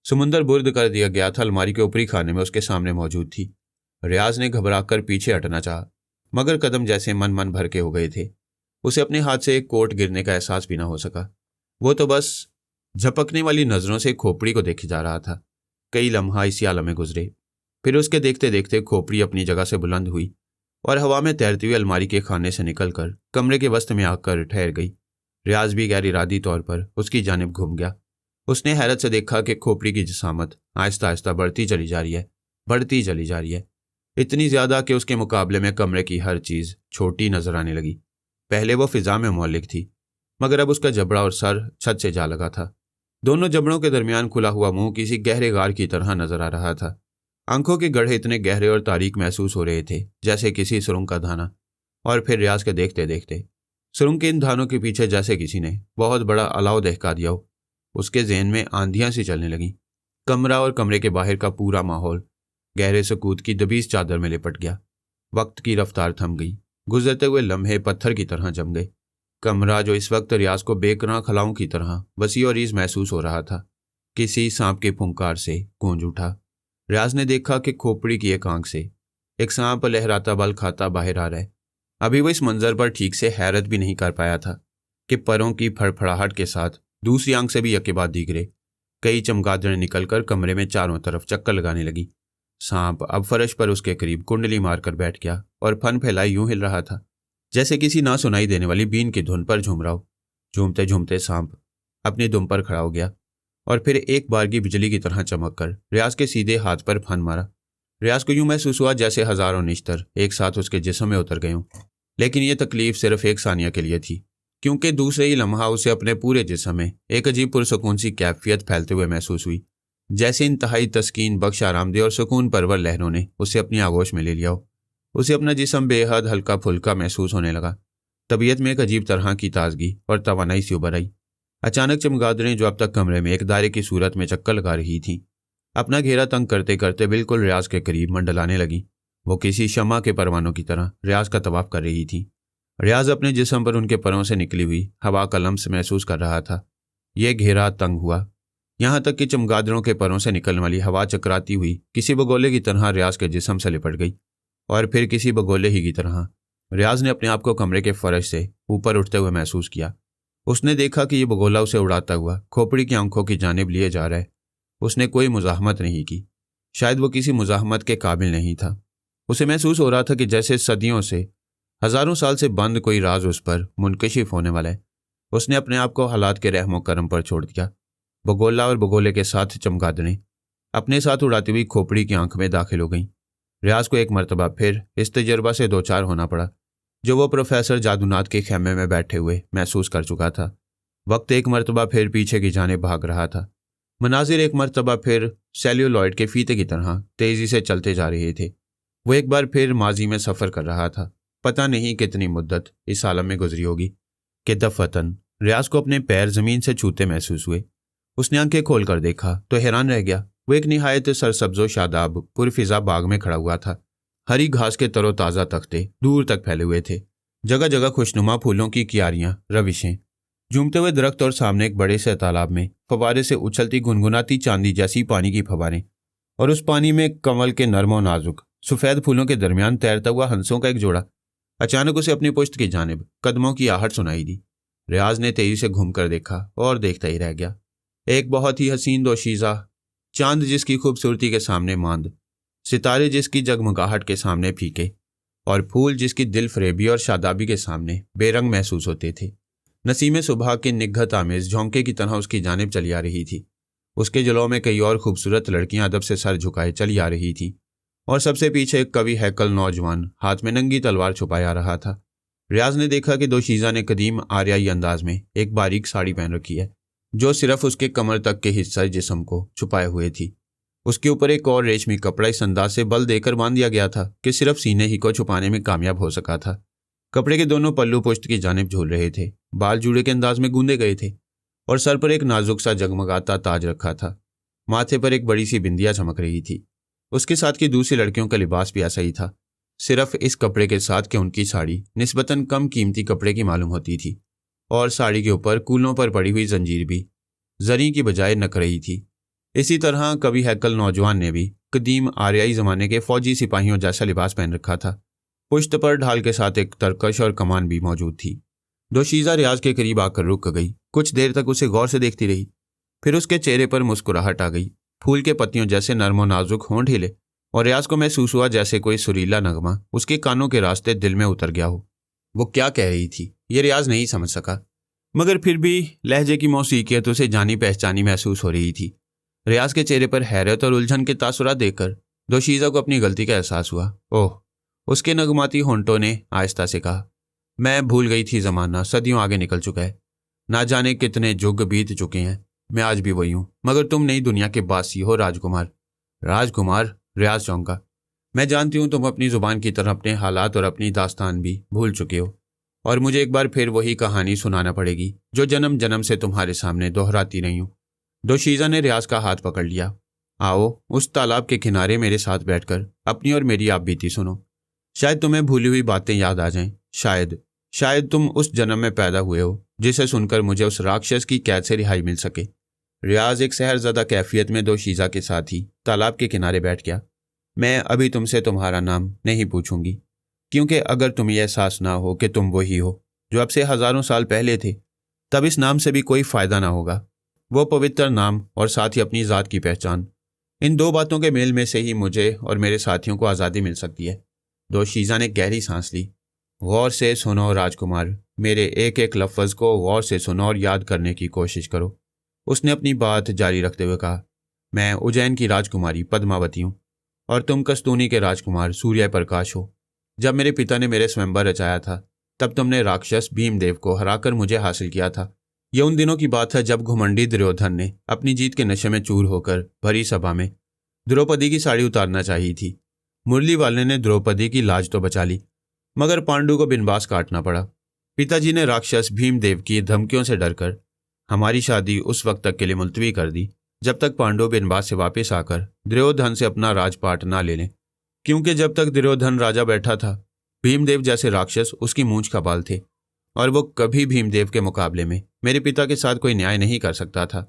समुंदर बुर्द कर दिया गया था, अलमारी के ऊपरी खाने में उसके सामने मौजूद थी। रियाज ने घबराकर पीछे हटना चाहा, मगर कदम जैसे मन भर के हो गए थे। उसे अपने हाथ से एक कोट गिरने का एहसास भी ना हो सका। वो तो बस झपकने वाली नज़रों से खोपड़ी को देखे जा रहा था। कई लम्हा इसी आलम में गुजरे। फिर उसके देखते देखते खोपड़ी अपनी जगह से बुलंद हुई और हवा में तैरती हुई अलमारी के खाने से निकलकर कमरे के वस्त में आकर ठहर गई। रियाज भी गैर इरादी तौर पर उसकी जानिब घूम गया। उसने हैरत से देखा कि खोपड़ी की जिसामत आहिस्ता आहिस्ता बढ़ती चली जा रही है, इतनी ज़्यादा कि उसके मुकाबले में कमरे की हर चीज़ छोटी नजर आने लगी। पहले वो फिजा में मौलिक थी, मगर अब उसका जबड़ा और सर छत से जा लगा था। दोनों जबड़ों के दरमियान खुला हुआ मुंह किसी गहरे गार की तरह नजर आ रहा था। आंखों के गड्ढे इतने गहरे और तारीक महसूस हो रहे थे जैसे किसी सुरंग का धाना। और फिर रियाज के देखते देखते सुरंग के इन धानों के पीछे जैसे किसी ने बहुत बड़ा अलाव दहका दिया हो। उसके ज़हन में आंधियां सी चलने लगीं। कमरा और कमरे के बाहर का पूरा माहौल गहरे सकूत की दबीस चादर में लिपट गया। वक्त की रफ्तार थम गई। गुजरते हुए लम्हे पत्थर की तरह जम गए। कमरा जो इस वक्त रियाज को बेकरां खलाओं की तरह वसी और रीज महसूस हो रहा था, किसी सांप के फुंकार से गूंज उठा। रियाज ने देखा कि खोपड़ी की एक आंख से एक सांप लहराता बल खाता बाहर आ रहा है। अभी वो इस मंजर पर ठीक से हैरत भी नहीं कर पाया था कि परों की फड़फड़ाहट के साथ दूसरी आंख से भी यके बाद दिख रहे कई चमगादड़ें निकलकर कमरे में चारों तरफ चक्कर लगाने लगी। सांप अब फर्श पर उसके करीब कुंडली मारकर बैठ गया और फन फैलाई यूं हिल रहा था जैसे किसी ना सुनाई देने वाली बीन की धुन पर झूम रहा हो। झूमते झूमते सांप अपनी दुम पर खड़ा हो गया और फिर एक बार की बिजली की तरह चमक कर रियाज के सीधे हाथ पर फन मारा। रियाज को यूं महसूस हुआ जैसे हजारों निश्तर एक साथ उसके जिस्म में उतर गए हों। लेकिन यह तकलीफ सिर्फ एक सानिया के लिए थी, क्योंकि दूसरे ही लम्हा उसे अपने पूरे जिस्म में एक अजीब पुरसकून सी कैफियत फैलते हुए महसूस हुई, जैसे इंतहाई तस्कीन बख्श आरामदेह और सुकून परवर लहरों ने उसे अपनी आगोश में ले लिया हो। उसे अपना जिस्म बेहद हल्का फुल्का महसूस होने लगा। तबीयत में एक अजीब तरह की ताजगी और तवानाई सी उभर आई। अचानक चमगादड़ें जो अब तक कमरे में एक दायरे की सूरत में चक्कर लगा रही थीं, अपना घेरा तंग करते करते बिल्कुल रियाज के करीब मंडलाने लगी। वो किसी शम्मा के परवानों की तरह रियाज का तवाफ कर रही थी। रियाज अपने जिस्म पर उनके परों से निकली हुई हवा का लम्स महसूस कर रहा था। यह घेरा तंग हुआ, यहाँ तक कि चमगादड़ों के परों से निकलने वाली हवा चकराती हुई किसी बगोले की तरह रियाज के जिस्म से लिपट गई। और फिर किसी बगोले ही की तरह रियाज ने अपने आप को कमरे के फर्श से ऊपर उठते हुए महसूस किया। उसने देखा कि यह बगोला उसे उड़ाता हुआ खोपड़ी की आंखों की जानिब लिए जा रहा है। उसने कोई मुजाहमत नहीं की, शायद वो किसी मुजाहमत के काबिल नहीं था। उसे महसूस हो रहा था कि जैसे सदियों से, हजारों साल से बंद कोई राज उस पर मुनकशिफ होने वाला है। उसने अपने आप को हालात के रहमो करम पर छोड़ दिया। बगोला और बगोले के साथ चमगादड़ें अपने साथ उड़ाती हुई खोपड़ी की आंख में दाखिल हो गईं। रियाज को एक मरतबा फिर इस तजर्बा से दो चार होना पड़ा जो वो प्रोफेसर जादूनाथ के खेमे में बैठे हुए महसूस कर चुका था। वक्त एक मरतबा फिर पीछे की जाने भाग रहा था। मनाजिर एक मरतबा फिर सेल्यूलॉइड के फीते की तरह तेजी से चलते जा रहे थे। वो एक बार फिर माजी में सफ़र कर रहा था। पता नहीं कितनी मुद्दत इस आलम में गुजरी होगी कि दफतन रियाज को अपने पैर ज़मीन से छूते महसूस हुए। उसने आंखें खोल कर देखा तो हैरान रह गया। वो एक निहायत सरसब्ज़ो शादाब पुरफिज़ा बाग में खड़ा हुआ था। हरी घास के तरोताज़ा तख्ते दूर तक फैले हुए थे। जगह जगह खुशनुमा फूलों की क्यारियां, रविशें, झूमते हुए दरख्त और सामने एक बड़े से तालाब में फवारे से उछलती गुनगुनाती चांदी जैसी पानी की फवारें, और उस पानी में कमल के नरम और नाजुक सफ़ेद फूलों के दरमियान तैरता हुआ हंसों का एक जोड़ा। अचानक उसे अपनी पुश्त की जानिब कदमों की आहट सुनाई दी। रियाज ने तेजी से घूमकर देखा और देखता ही रह गया। एक बहुत ही हसीन दोशीज़ा चांद जिसकी खूबसूरती के सामने मांद, सितारे जिसकी जगमगाहट के सामने फीके, और फूल जिसकी दिल फरेबी और शादाबी के सामने बेरंग महसूस होते थे, नसीम सुबह के निग्घत आमेज झोंके की तरह उसकी जानिब चली आ रही थी। उसके जलौं में कई और खूबसूरत लड़कियां अदब से सर झुकाए चली आ रही थीं, और सबसे पीछे एक कवि हैकल नौजवान हाथ में नंगी तलवार छुपाए आ रहा था। रियाज ने देखा कि दोशीज़ा ने कदीम आर्याई अंदाज में एक बारीक साड़ी पहन रखी है जो सिर्फ उसके कमर तक के हिस्से जिस्म को छुपाए हुए थी। उसके ऊपर एक और रेशमी कपड़ा इस अंदाज से बल देकर बांध दिया गया था कि सिर्फ सीने ही को छुपाने में कामयाब हो सका था। कपड़े के दोनों पल्लू पुश्त की जानिब झूल रहे थे। बाल जूड़े के अंदाज में गूंदे गए थे और सर पर एक नाजुक सा जगमगाता ताज रखा था। माथे पर एक बड़ी सी बिंदिया चमक रही थी। उसके साथ की दूसरी लड़कियों का लिबास भी ऐसा ही था, सिर्फ इस कपड़े के साथ कि उनकी साड़ी निस्बतन कम कीमती कपड़े की मालूम होती थी, और साड़ी के ऊपर कूलों पर पड़ी हुई जंजीर भी जरी की बजाय नक रही थी। इसी तरह कवि हैकल नौजवान ने भी कदीम आर्याई ज़माने के फौजी सिपाहियों जैसा लिबास पहन रखा था। पुश्त पर ढाल के साथ एक तरकश और कमान भी मौजूद थी। दोशीज़ा रियाज के करीब आकर रुक गई। कुछ देर तक उसे गौर से देखती रही, फिर उसके चेहरे पर मुस्कुराहट आ गई। फूल के पत्तियों जैसे नरम और नाजुक होंठ हिले, और रियाज को महसूस हुआ जैसे कोई सुरीला नगमा उसके कानों के रास्ते दिल में उतर गया हो। वो क्या कह रही थी ये रियाज नहीं समझ सका, मगर फिर भी लहजे की मौसीकियत उसे जानी पहचानी महसूस हो रही थी। रियाज के चेहरे पर हैरत और उलझन के तासुरात देखकर दोशीज़ा को अपनी गलती का एहसास हुआ। ओह, उसके नगमाती होंठों ने आहिस्ता से कहा, मैं भूल गई थी, ज़माना सदियों आगे निकल चुका है, ना जाने कितने युग बीत चुके हैं, मैं आज भी वही हूँ, मगर तुम नई दुनिया के बासी हो राजकुमार। राजकुमार? रियाज चौंका। मैं जानती हूँ तुम अपनी जुबान की तरह अपने हालात और अपनी दास्तान भी भूल चुके हो, और मुझे एक बार फिर वही कहानी सुनाना पड़ेगी जो जन्म जन्म से तुम्हारे सामने दोहराती रही हूँ। दोशीज़ा ने रियाज का हाथ पकड़ लिया। आओ उस तालाब के किनारे मेरे साथ बैठकर अपनी और मेरी आप बीती सुनो। शायद तुम्हें भूली हुई बातें याद आ जाएं। शायद तुम उस जन्म में पैदा हुए हो जिसे सुनकर मुझे उस राक्षस की कैद से रिहाई मिल सके। रियाज एक सहरज़दा कैफियत में दोशीज़ा के साथ ही तालाब के किनारे बैठ गया। मैं अभी तुमसे तुम्हारा नाम नहीं पूछूंगी, क्योंकि अगर तुम्हें यह एहसास ना हो कि तुम वही हो जो अब से हज़ारों साल पहले थे, तब इस नाम से भी कोई फ़ायदा ना होगा। वो पवित्र नाम और साथ ही अपनी ज़ात की पहचान, इन दो बातों के मेल में से ही मुझे और मेरे साथियों को आज़ादी मिल सकती है। दोशीज़ा ने गहरी सांस ली। गौर से सुनो राजकुमार, मेरे एक एक लफ्ज़ को गौर से सुनो और याद करने की कोशिश करो। उसने अपनी बात जारी रखते हुए कहा, मैं उज्जैन की राजकुमारी पद्मावती हूँ और तुम कस्तूनी के राजकुमार सूर्य प्रकाश हो। जब मेरे पिता ने मेरे स्वयंवर रचाया था, तब तुमने राक्षस भीमदेव को हराकर मुझे हासिल किया था। यह उन दिनों की बात है जब घुमंडी दुर्योधन ने अपनी जीत के नशे में चूर होकर भरी सभा में द्रौपदी की साड़ी उतारना चाहिए थी। मुरली वाले ने द्रौपदी की लाज तो बचा ली, मगर पांडु को बिनबास काटना पड़ा। पिताजी ने राक्षस भीमदेव की धमकियों से डरकर हमारी शादी उस वक्त तक के लिए मुलतवी कर दी जब तक पांडु बिनबास से वापस आकर दुर्योधन से अपना राजपाट ना ले लें, क्योंकि जब तक दुर्योधन राजा बैठा था, भीमदेव जैसे राक्षस उसकी मूंछ का बाल थे और वो कभी भीमदेव के मुकाबले में मेरे पिता के साथ कोई न्याय नहीं कर सकता था।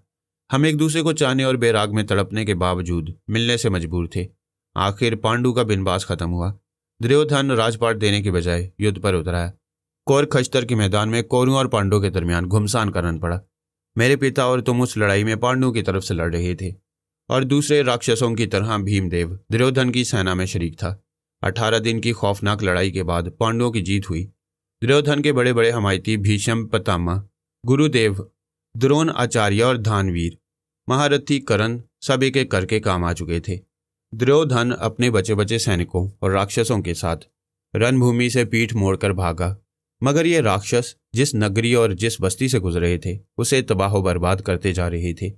हम एक दूसरे को चाहने और बेराग में तड़पने के बावजूद मिलने से मजबूर थे। आखिर पांडु का बिनबास खत्म हुआ। दुर्योधन राजपाट देने के बजाय युद्ध पर उतराया। कौर खच्तर के मैदान में कौरों और पांडुओं के दरमियान घुमसान का रण पड़ा। मेरे पिता और तुम उस लड़ाई में पांडुओं की तरफ से लड़ रहे थे और दूसरे राक्षसों की तरह भीमदेव दुर्योधन की सेना में शरीक था। 18 दिन की खौफनाक लड़ाई के बाद पांडुओं की जीत हुई। दुर्योधन के बड़े बड़े हमायती भीष्म पितामह, गुरुदेव, द्रोण आचार्य और धानवीर, महारथी कर्ण सब एक एक करके काम आ चुके थे। दुर्योधन अपने बचे बचे सैनिकों और राक्षसों के साथ रणभूमि से पीठ मोड़कर भागा, मगर ये राक्षस जिस नगरी और जिस बस्ती से गुजर रहे थे उसे तबाह बर्बाद करते जा रहे थे।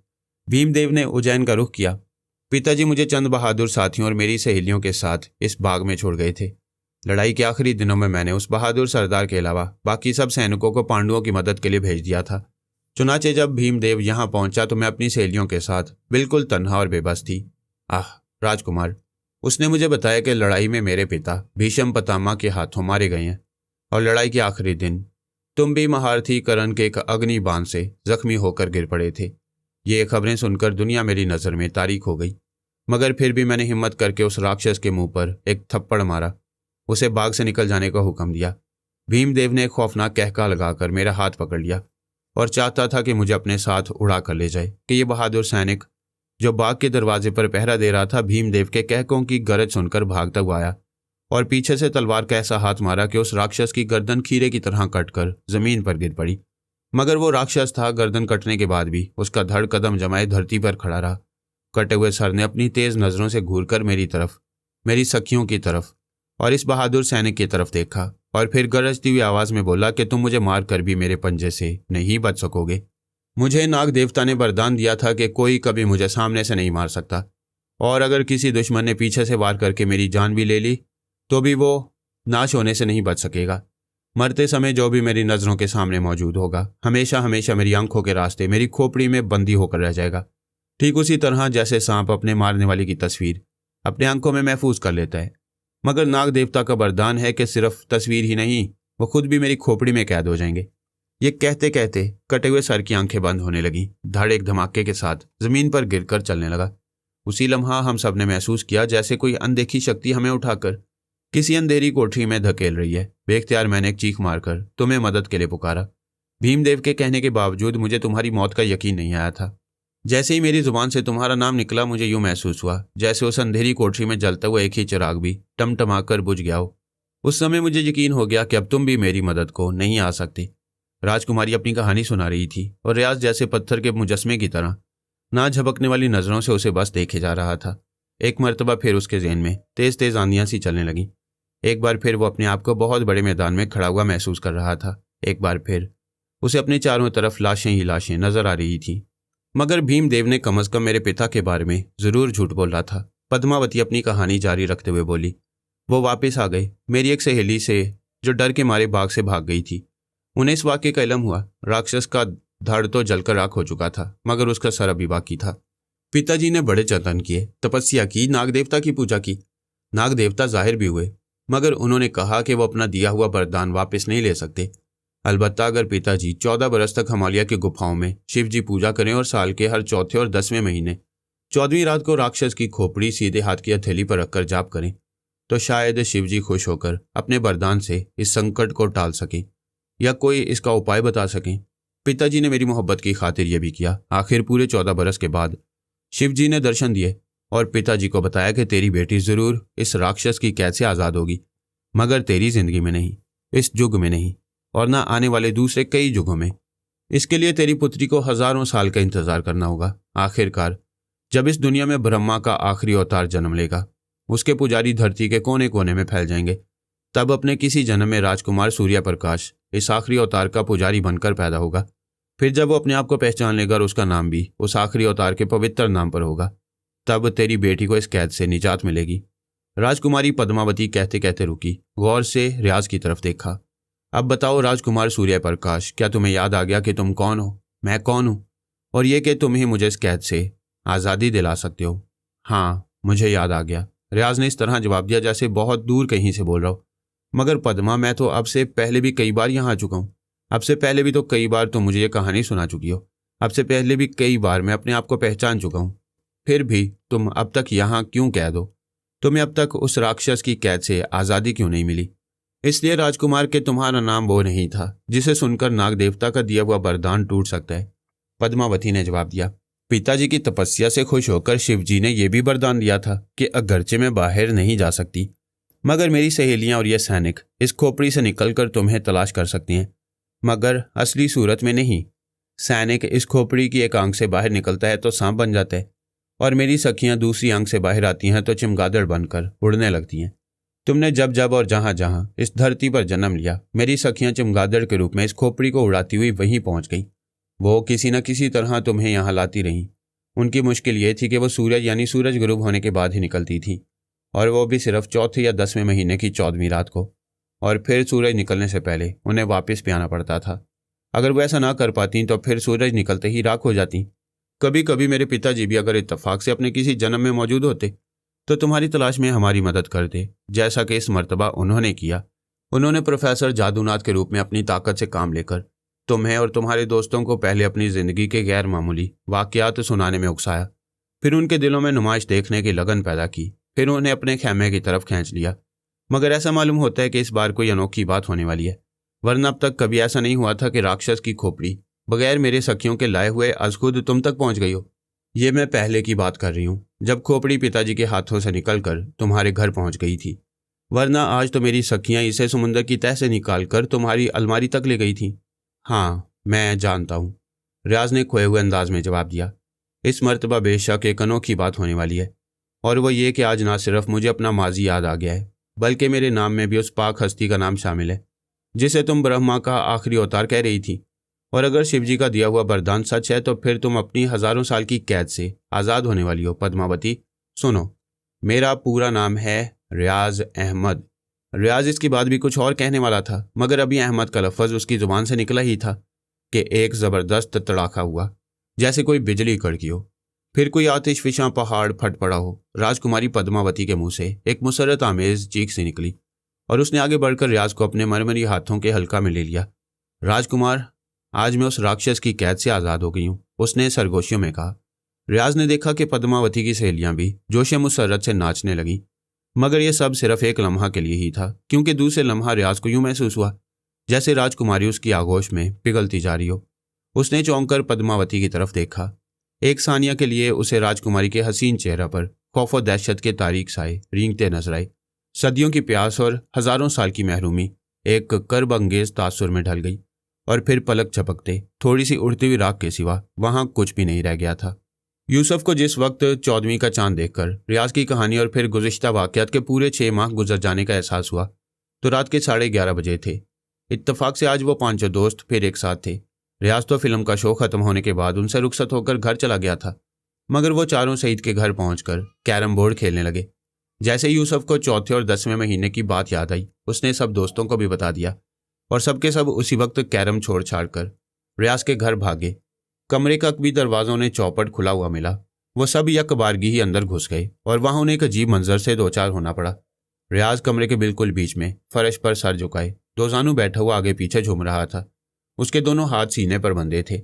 भीमदेव ने उज्जैन का रुख किया। पिताजी मुझे चंद बहादुर साथियों और मेरी सहेलियों के साथ इस बाग में छोड़ गए थे। लड़ाई के आखिरी दिनों में मैंने उस बहादुर सरदार के अलावा बाकी सब सैनिकों को पांडुओं की मदद के लिए भेज दिया था। चुनाचे जब भीमदेव यहाँ पहुंचा तो मैं अपनी सहेलियों के साथ बिल्कुल तन्हा और बेबस थी। आह राजकुमार, उसने मुझे बताया कि लड़ाई में मेरे पिता भीष्म पितामह के हाथों मारे गए हैं और लड़ाई के आखिरी दिन तुम भी महारथी कर्ण के एक अग्नि बाण से जख्मी होकर गिर पड़े थे। ये खबरें सुनकर दुनिया मेरी नज़र में तारीक हो गई, मगर फिर भी मैंने हिम्मत करके उस राक्षस के मुंह पर एक थप्पड़ मारा, उसे बाग से निकल जाने का हुक्म दिया। भीमदेव ने खौफनाक कहका लगाकर मेरा हाथ पकड़ लिया और चाहता था कि मुझे अपने साथ उड़ा कर ले जाए कि ये बहादुर सैनिक जो बाग के दरवाजे पर पहरा दे रहा था, भीमदेव के कहकों की गरज सुनकर भागता हुआ आया और पीछे से तलवार का ऐसा हाथ मारा कि उस राक्षस की गर्दन खीरे की तरह कटकर जमीन पर गिर पड़ी। मगर वो राक्षस था, गर्दन कटने के बाद भी उसका धड़ कदम जमाए धरती पर खड़ा रहा। कटे हुए सर ने अपनी तेज नजरों से घूरकर मेरी तरफ, मेरी सखियों की तरफ और इस बहादुर सैनिक की तरफ देखा और फिर गरजती हुई आवाज में बोला कि तुम मुझे मार कर भी मेरे पंजे से नहीं बच सकोगे। मुझे नाग देवता ने वरदान दिया था कि कोई कभी मुझे सामने से नहीं मार सकता, और अगर किसी दुश्मन ने पीछे से वार करके मेरी जान भी ले ली तो भी वो नाश होने से नहीं बच सकेगा। मरते समय जो भी मेरी नज़रों के सामने मौजूद होगा हमेशा हमेशा मेरी आंखों के रास्ते मेरी खोपड़ी में बंदी होकर रह जाएगा, ठीक उसी तरह जैसे सांप अपने मारने वाले की तस्वीर अपने आंखों में महफूज कर लेता है। मगर नाग देवता का वरदान है कि सिर्फ तस्वीर ही नहीं, वो खुद भी मेरी खोपड़ी में कैद हो जाएंगे। ये कहते कहते कटे हुए सर की आंखें बंद होने लगी। धड़ एक धमाके के साथ जमीन पर गिरकर चलने लगा। उसी लम्हा हम सब ने महसूस किया जैसे कोई अनदेखी शक्ति हमें उठाकर किसी अंधेरी कोठरी में धकेल रही है। बेख्तियार मैंने एक चीख मारकर तुम्हें मदद के लिए पुकारा। भीमदेव के कहने के बावजूद मुझे तुम्हारी मौत का यकीन नहीं आया था। जैसे ही मेरी जुबान से तुम्हारा नाम निकला, मुझे यूं महसूस हुआ जैसे उस अंधेरी कोठरी में जलता हुआ एक ही चिराग भी टमटमाकर बुझ गया हो। उस समय मुझे यकीन हो गया कि अब तुम भी मेरी मदद को नहीं आ सकती। राजकुमारी अपनी कहानी सुना रही थी और रियाज जैसे पत्थर के मुजस्मे की तरह ना झपकने वाली नजरों से उसे बस देखे जा रहा था। एक मर्तबा फिर उसके ज़हन में तेज तेज आंधियां सी चलने लगी। एक बार फिर वो अपने आप को बहुत बड़े मैदान में खड़ा हुआ महसूस कर रहा था। एक बार फिर उसे अपने चारों तरफ लाशें ही लाशें नजर आ रही थी। मगर भीमदेव ने कम अज कम मेरे पिता के बारे में जरूर झूठ बोल रहा था। पद्मावती अपनी कहानी जारी रखते हुए बोली। वो वापस आ गए, मेरी एक सहेली से जो डर के मारे बाग से भाग गई थी। उन्हें इस वाक्य का इल्म हुआ। राक्षस का धड़ तो जलकर राख हो चुका था, मगर उसका सर अभी बाकी था। पिताजी ने बड़े जतन किए, तपस्या की, नाग देवता की पूजा की। नाग देवता जाहिर भी हुए, मगर उन्होंने कहा कि वो अपना दिया हुआ वरदान वापस नहीं ले सकते। अलबत्ता अगर पिताजी 14 बरस तक हिमालय की गुफाओं में शिव जी पूजा करें और साल के हर चौथे और 10वें महीने 14वीं रात को राक्षस की खोपड़ी सीधे हाथ की हथेली पर रखकर जाप करें, तो शायद शिव जी खुश होकर अपने वरदान से इस संकट को टाल सकें या कोई इसका उपाय बता सकें। पिताजी ने मेरी मोहब्बत की खातिर यह भी किया। आखिर पूरे 14 बरस के बाद शिव जी ने दर्शन दिए और पिताजी को बताया कि तेरी बेटी जरूर इस राक्षस की कैद से आज़ाद होगी, मगर तेरी जिंदगी में नहीं, इस युग में नहीं, और न आने वाले दूसरे कई युगों में। इसके लिए तेरी पुत्री को हजारों साल का इंतजार करना होगा। आखिरकार जब इस दुनिया में ब्रह्मा का आखिरी अवतार जन्म लेगा, उसके पुजारी धरती के कोने कोने में फैल जाएंगे, तब अपने किसी जन्म में राजकुमार सूर्य प्रकाश इस आखिरी अवतार का पुजारी बनकर पैदा होगा। फिर जब वो अपने आप को पहचान लेगा और उसका नाम भी उस आखिरी अवतार के पवित्र नाम पर होगा, तब तेरी बेटी को इस कैद से निजात मिलेगी। राजकुमारी पद्मावती कहते कहते रुकी, गौर से रियाज की तरफ देखा। अब बताओ राजकुमार सूर्य प्रकाश, क्या तुम्हें याद आ गया कि तुम कौन हो, मैं कौन हूं, और ये कि तुम ही मुझे इस कैद से आज़ादी दिला सकते हो? हाँ, मुझे याद आ गया, रियाज ने इस तरह जवाब दिया जैसे बहुत दूर कहीं से बोल रहा हो। मगर पद्मा, मैं तो अब से पहले भी कई बार यहाँ आ चुका हूँ। अब से पहले भी तो कई बार तुम मुझे ये कहानी सुना चुकी हो। अब से पहले भी कई बार मैं अपने आप को पहचान चुका हूँ। फिर भी तुम अब तक यहाँ क्यों कैद हो? तुम्हें अब तक उस राक्षस की कैद से आज़ादी क्यों नहीं मिली? इसलिए राजकुमार के तुम्हारा नाम वो नहीं था जिसे सुनकर नाग देवता का दिया हुआ वरदान टूट सकता है। पद्मावती ने जवाब दिया। पिताजी की तपस्या से खुश होकर शिव जी ने यह भी वरदान दिया था कि अगरचे मैं बाहर नहीं जा सकती, मगर मेरी सहेलियां और ये सैनिक इस खोपड़ी से निकलकर तुम्हें तलाश कर सकती हैं, मगर असली सूरत में नहीं। सैनिक इस खोपड़ी की एक आंख से बाहर निकलता है तो सांप बन जाता है, और मेरी सखियां दूसरी आंख से बाहर आती हैं तो चमगादड़ बनकर उड़ने लगती हैं। तुमने जब जब और जहां जहां इस धरती पर जन्म लिया, मेरी सखियां चमगादड़ के रूप में इस खोपड़ी को उड़ाती हुई वहीं पहुंच गई। वो किसी न किसी तरह तुम्हें यहाँ लाती रहीं। उनकी मुश्किल ये थी कि वो सूरज यानी सूरज गुरूब होने के बाद ही निकलती थी, और वो भी सिर्फ चौथे या 10वें महीने की 14वीं रात को, और फिर सूरज निकलने से पहले उन्हें वापस भी आना पड़ता था। अगर वो ऐसा ना कर पाती तो फिर सूरज निकलते ही राख हो जाती। कभी कभी मेरे पिताजी भी अगर इत्तेफाक से अपने किसी जन्म में मौजूद होते तो तुम्हारी तलाश में हमारी मदद करते, जैसा कि इस मर्तबा उन्होंने किया। उन्होंने प्रोफेसर जादूनाथ के रूप में अपनी ताकत से काम लेकर तुम्हें और तुम्हारे दोस्तों को पहले अपनी ज़िंदगी के गैर मामूली वाक़यात सुनाने में उकसाया, फिर उनके दिलों में नुमाइश देखने की लगन पैदा की, फिर उन्हें अपने खेमे की तरफ खींच लिया। मगर ऐसा मालूम होता है कि इस बार कोई अनोखी बात होने वाली है, वरना अब तक कभी ऐसा नहीं हुआ था कि राक्षस की खोपड़ी बगैर मेरे सखियों के लाए हुए आज खुद तुम तक पहुंच गई हो। ये मैं पहले की बात कर रही हूँ, जब खोपड़ी पिताजी के हाथों से निकलकर तुम्हारे घर पहुंच गई थी, वरना आज तो मेरी सखियां इसे समुंदर की तह से निकालकर तुम्हारी अलमारी तक ले गई थी। हाँ, मैं जानता हूँ, रियाज ने खोए हुए अंदाज में जवाब दिया। इस मर्तबा बेशक एक अनोखी बात होने वाली है, और वो ये कि आज ना सिर्फ मुझे अपना माजी याद आ गया है, बल्कि मेरे नाम में भी उस पाक हस्ती का नाम शामिल है जिसे तुम ब्रह्मा का आखिरी अवतार कह रही थी। और अगर शिवजी का दिया हुआ वरदान सच है तो फिर तुम अपनी हजारों साल की कैद से आज़ाद होने वाली हो। पद्मावती, सुनो, मेरा पूरा नाम है रियाज अहमद। रियाज इसके बाद भी कुछ और कहने वाला था, मगर अभी अहमद का लफ्ज़ उसकी ज़ुबान से निकला ही था कि एक ज़बरदस्त तड़ाका हुआ, जैसे कोई बिजली कड़की हो, फिर कोई आतिशफिशां पहाड़ फट पड़ा हो। राजकुमारी पद्मावती के मुंह से एक मुसरत आमेज चीख सी निकली, और उसने आगे बढ़कर रियाज को अपने मरमरी हाथों के हल्का में ले लिया। राजकुमार, आज मैं उस राक्षस की कैद से आज़ाद हो गई हूँ, उसने सरगोशियों में कहा। रियाज ने देखा कि पद्मावती की सहेलियां भी जोश मुसर्रत से नाचने लगीं, मगर यह सब सिर्फ एक लम्हा के लिए ही था, क्योंकि दूसरे लम्हा रियाज को यूं महसूस हुआ जैसे राजकुमारी उसकी आगोश में पिघलती जा रही हो। उसने चौंक कर पद्मावती की तरफ देखा। एक सानिया के लिए उसे राजकुमारी के हसीन चेहरा पर खौफ और दहशत के तारीक साए रेंगते नजर आए। सदियों की प्यास और हजारों साल की महरूमी एक कर्ब अंगेज तासुर में ढल गई, और फिर पलक झपकते थोड़ी सी उड़ती हुई राख के सिवा वहां कुछ भी नहीं रह गया था। यूसुफ को जिस वक्त 14वीं का चांद देखकर रियाज की कहानी और फिर गुज़िश्ता वाक़यात के पूरे 6 माह गुजर जाने का एहसास हुआ तो रात के 11:30 बजे थे। इत्तफाक से आज वो 5 दोस्त फिर एक साथ थे। रियाज तो फिल्म का शो ख़त्म होने के बाद उनसे रुखसत होकर घर चला गया था, मगर वो चारों सईद के घर पहुंचकर कैरम बोर्ड खेलने लगे। जैसे यूसुफ को चौथे और 10वें महीने की बात याद आई, उसने सब दोस्तों को भी बता दिया और सबके सब उसी वक्त कैरम छोड़ छाड़ कर रियाज के घर भागे। कमरे का भी दरवाजों ने चौपट खुला हुआ मिला। वो सब यकबारगी ही अंदर घुस गए और वहां उन्हें एक अजीब मंजर से दो चार होना पड़ा। रियाज कमरे के बिल्कुल बीच में फर्श पर सर झुकाए दो जानू बैठा हुआ आगे पीछे झूम रहा था। उसके दोनों हाथ सीने पर बंधे थे,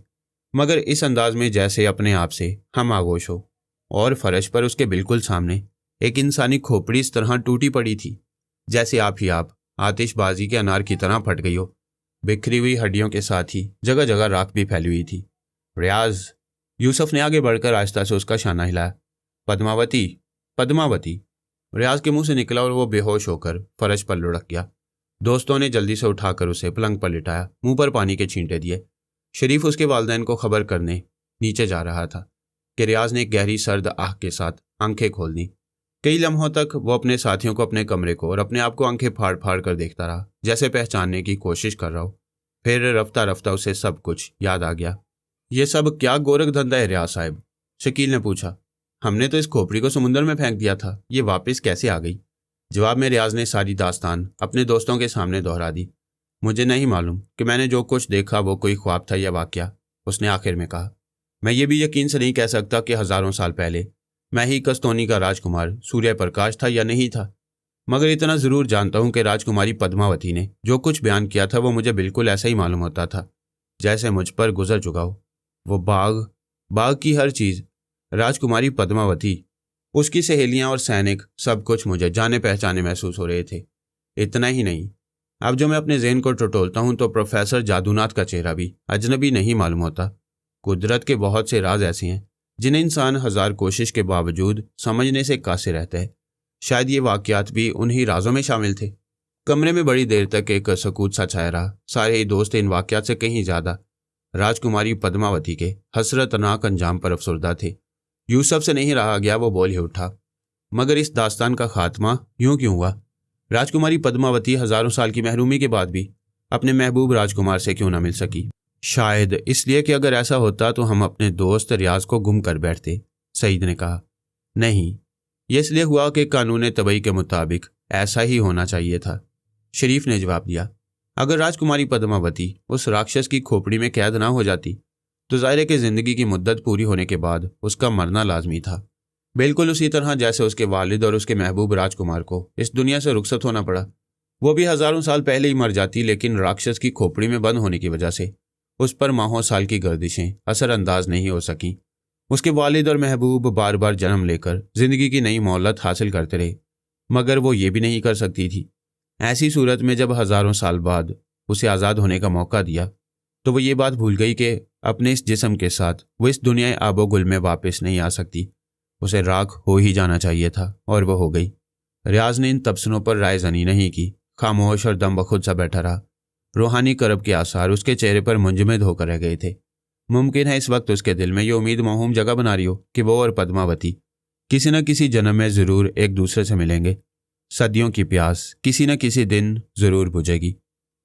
मगर इस अंदाज में जैसे अपने आप से हम आगोश हो। और फर्श पर उसके बिल्कुल सामने एक इंसानी खोपड़ी इस तरह टूटी पड़ी थी जैसे आप ही आप आतिशबाजी के अनार की तरह फट गई हो। बिखरी हुई हड्डियों के साथ ही जगह जगह राख भी फैली हुई थी। रियाज, यूसुफ ने आगे बढ़कर आहिस्ता से उसका शाना हिलाया। पद्मावती, पद्मावती, रियाज के मुंह से निकला और वो बेहोश होकर फर्श पर लुढ़क गया। दोस्तों ने जल्दी से उठाकर उसे पलंग पर लिटाया, मुंह पर पानी के छींटे दिए। शरीफ उसके वालिदैन को खबर करने नीचे जा रहा था कि रियाज ने एक गहरी सर्द आह के साथ आंखें खोल दी। कई लम्हों तक वो अपने साथियों को, अपने कमरे को और अपने आप को आंखें फाड़ फाड़ कर देखता रहा, जैसे पहचानने की कोशिश कर रहा हो। फिर रफ्ता रफ्ता उसे सब कुछ याद आ गया। ये सब क्या गोरख धंधा है रियाज साहब? शकील ने पूछा। हमने तो इस खोपड़ी को समुंदर में फेंक दिया था, ये वापस कैसे आ गई? जवाब में रियाज ने सारी दास्तान अपने दोस्तों के सामने दोहरा दी। मुझे नहीं मालूम कि मैंने जो कुछ देखा वो कोई ख्वाब था या वाकया, उसने आखिर में कहा। मैं ये भी यकीन से नहीं कह सकता कि हजारों साल पहले मैं ही कस्तोनी का राजकुमार सूर्य प्रकाश था या नहीं था, मगर इतना ज़रूर जानता हूँ कि राजकुमारी पद्मावती ने जो कुछ बयान किया था वो मुझे बिल्कुल ऐसा ही मालूम होता था जैसे मुझ पर गुजर चुका हो। वो बाग की हर चीज़, राजकुमारी पद्मावती, उसकी सहेलियाँ और सैनिक, सब कुछ मुझे जाने पहचाने महसूस हो रहे थे। इतना ही नहीं, अब जो मैं अपने जहन को टटोलता हूँ तो प्रोफेसर जादूनाथ का चेहरा भी अजनबी नहीं मालूम होता। कुदरत के बहुत से राज ऐसे हैं जिन्हें इंसान हजार कोशिश के बावजूद समझने से कासिर रहता है। शायद ये वाकयात भी उन्हीं राजों में शामिल थे। कमरे में बड़ी देर तक एक सकूत सा छाया रहा। सारे ही दोस्त इन वाकयात से कहीं ज्यादा राजकुमारी पद्मावती के हसरतनाक अंजाम पर अफसरदा थे। यूसुफ से नहीं रहा गया, वो बोल ही उठा, मगर इस दास्तान का खात्मा यूं क्यों हुआ? राजकुमारी पद्मावती हजारों साल की महरूमी के बाद भी अपने महबूब राजकुमार से क्यों ना मिल सकी? शायद इसलिए कि अगर ऐसा होता तो हम अपने दोस्त रियाज को गुम कर बैठते, सईद ने कहा। नहीं, यह इसलिए हुआ कि कानून तबई के मुताबिक ऐसा ही होना चाहिए था, शरीफ ने जवाब दिया। अगर राजकुमारी पद्मावती उस राक्षस की खोपड़ी में कैद ना हो जाती तो जाहिर है कि जिंदगी की मुद्दत पूरी होने के बाद उसका मरना लाजमी था, बिल्कुल उसी तरह जैसे उसके वालिद और उसके महबूब राजकुमार को इस दुनिया से रुखसत होना पड़ा। वो भी हजारों साल पहले ही मर जाती, लेकिन राक्षस की खोपड़ी में बंद होने की वजह से उस पर माहों साल की गर्दिशें असरअंदाज नहीं हो सकी। उसके वालिद और महबूब बार बार जन्म लेकर जिंदगी की नई मोहलत हासिल करते रहे, मगर वो ये भी नहीं कर सकती थी। ऐसी सूरत में जब हजारों साल बाद उसे आज़ाद होने का मौका दिया तो वो ये बात भूल गई कि अपने इस जिस्म के साथ वो इस दुनिया आबो गुल में वापस नहीं आ सकती। उसे राख हो ही जाना चाहिए था और वो हो गई। रियाज ने इन तबसरों पर राय जनी नहीं की, खामोश और दम बखुद सा बैठा रहा। रूहानी करब के आसार उसके चेहरे पर मुंजमद होकर रह गए थे। मुमकिन है इस वक्त उसके दिल में ये उम्मीद मौहूम जगह बना रही हो कि वो और पद्मावती किसी न किसी जन्म में ज़रूर एक दूसरे से मिलेंगे। सदियों की प्यास किसी न किसी दिन ज़रूर बुझेगी।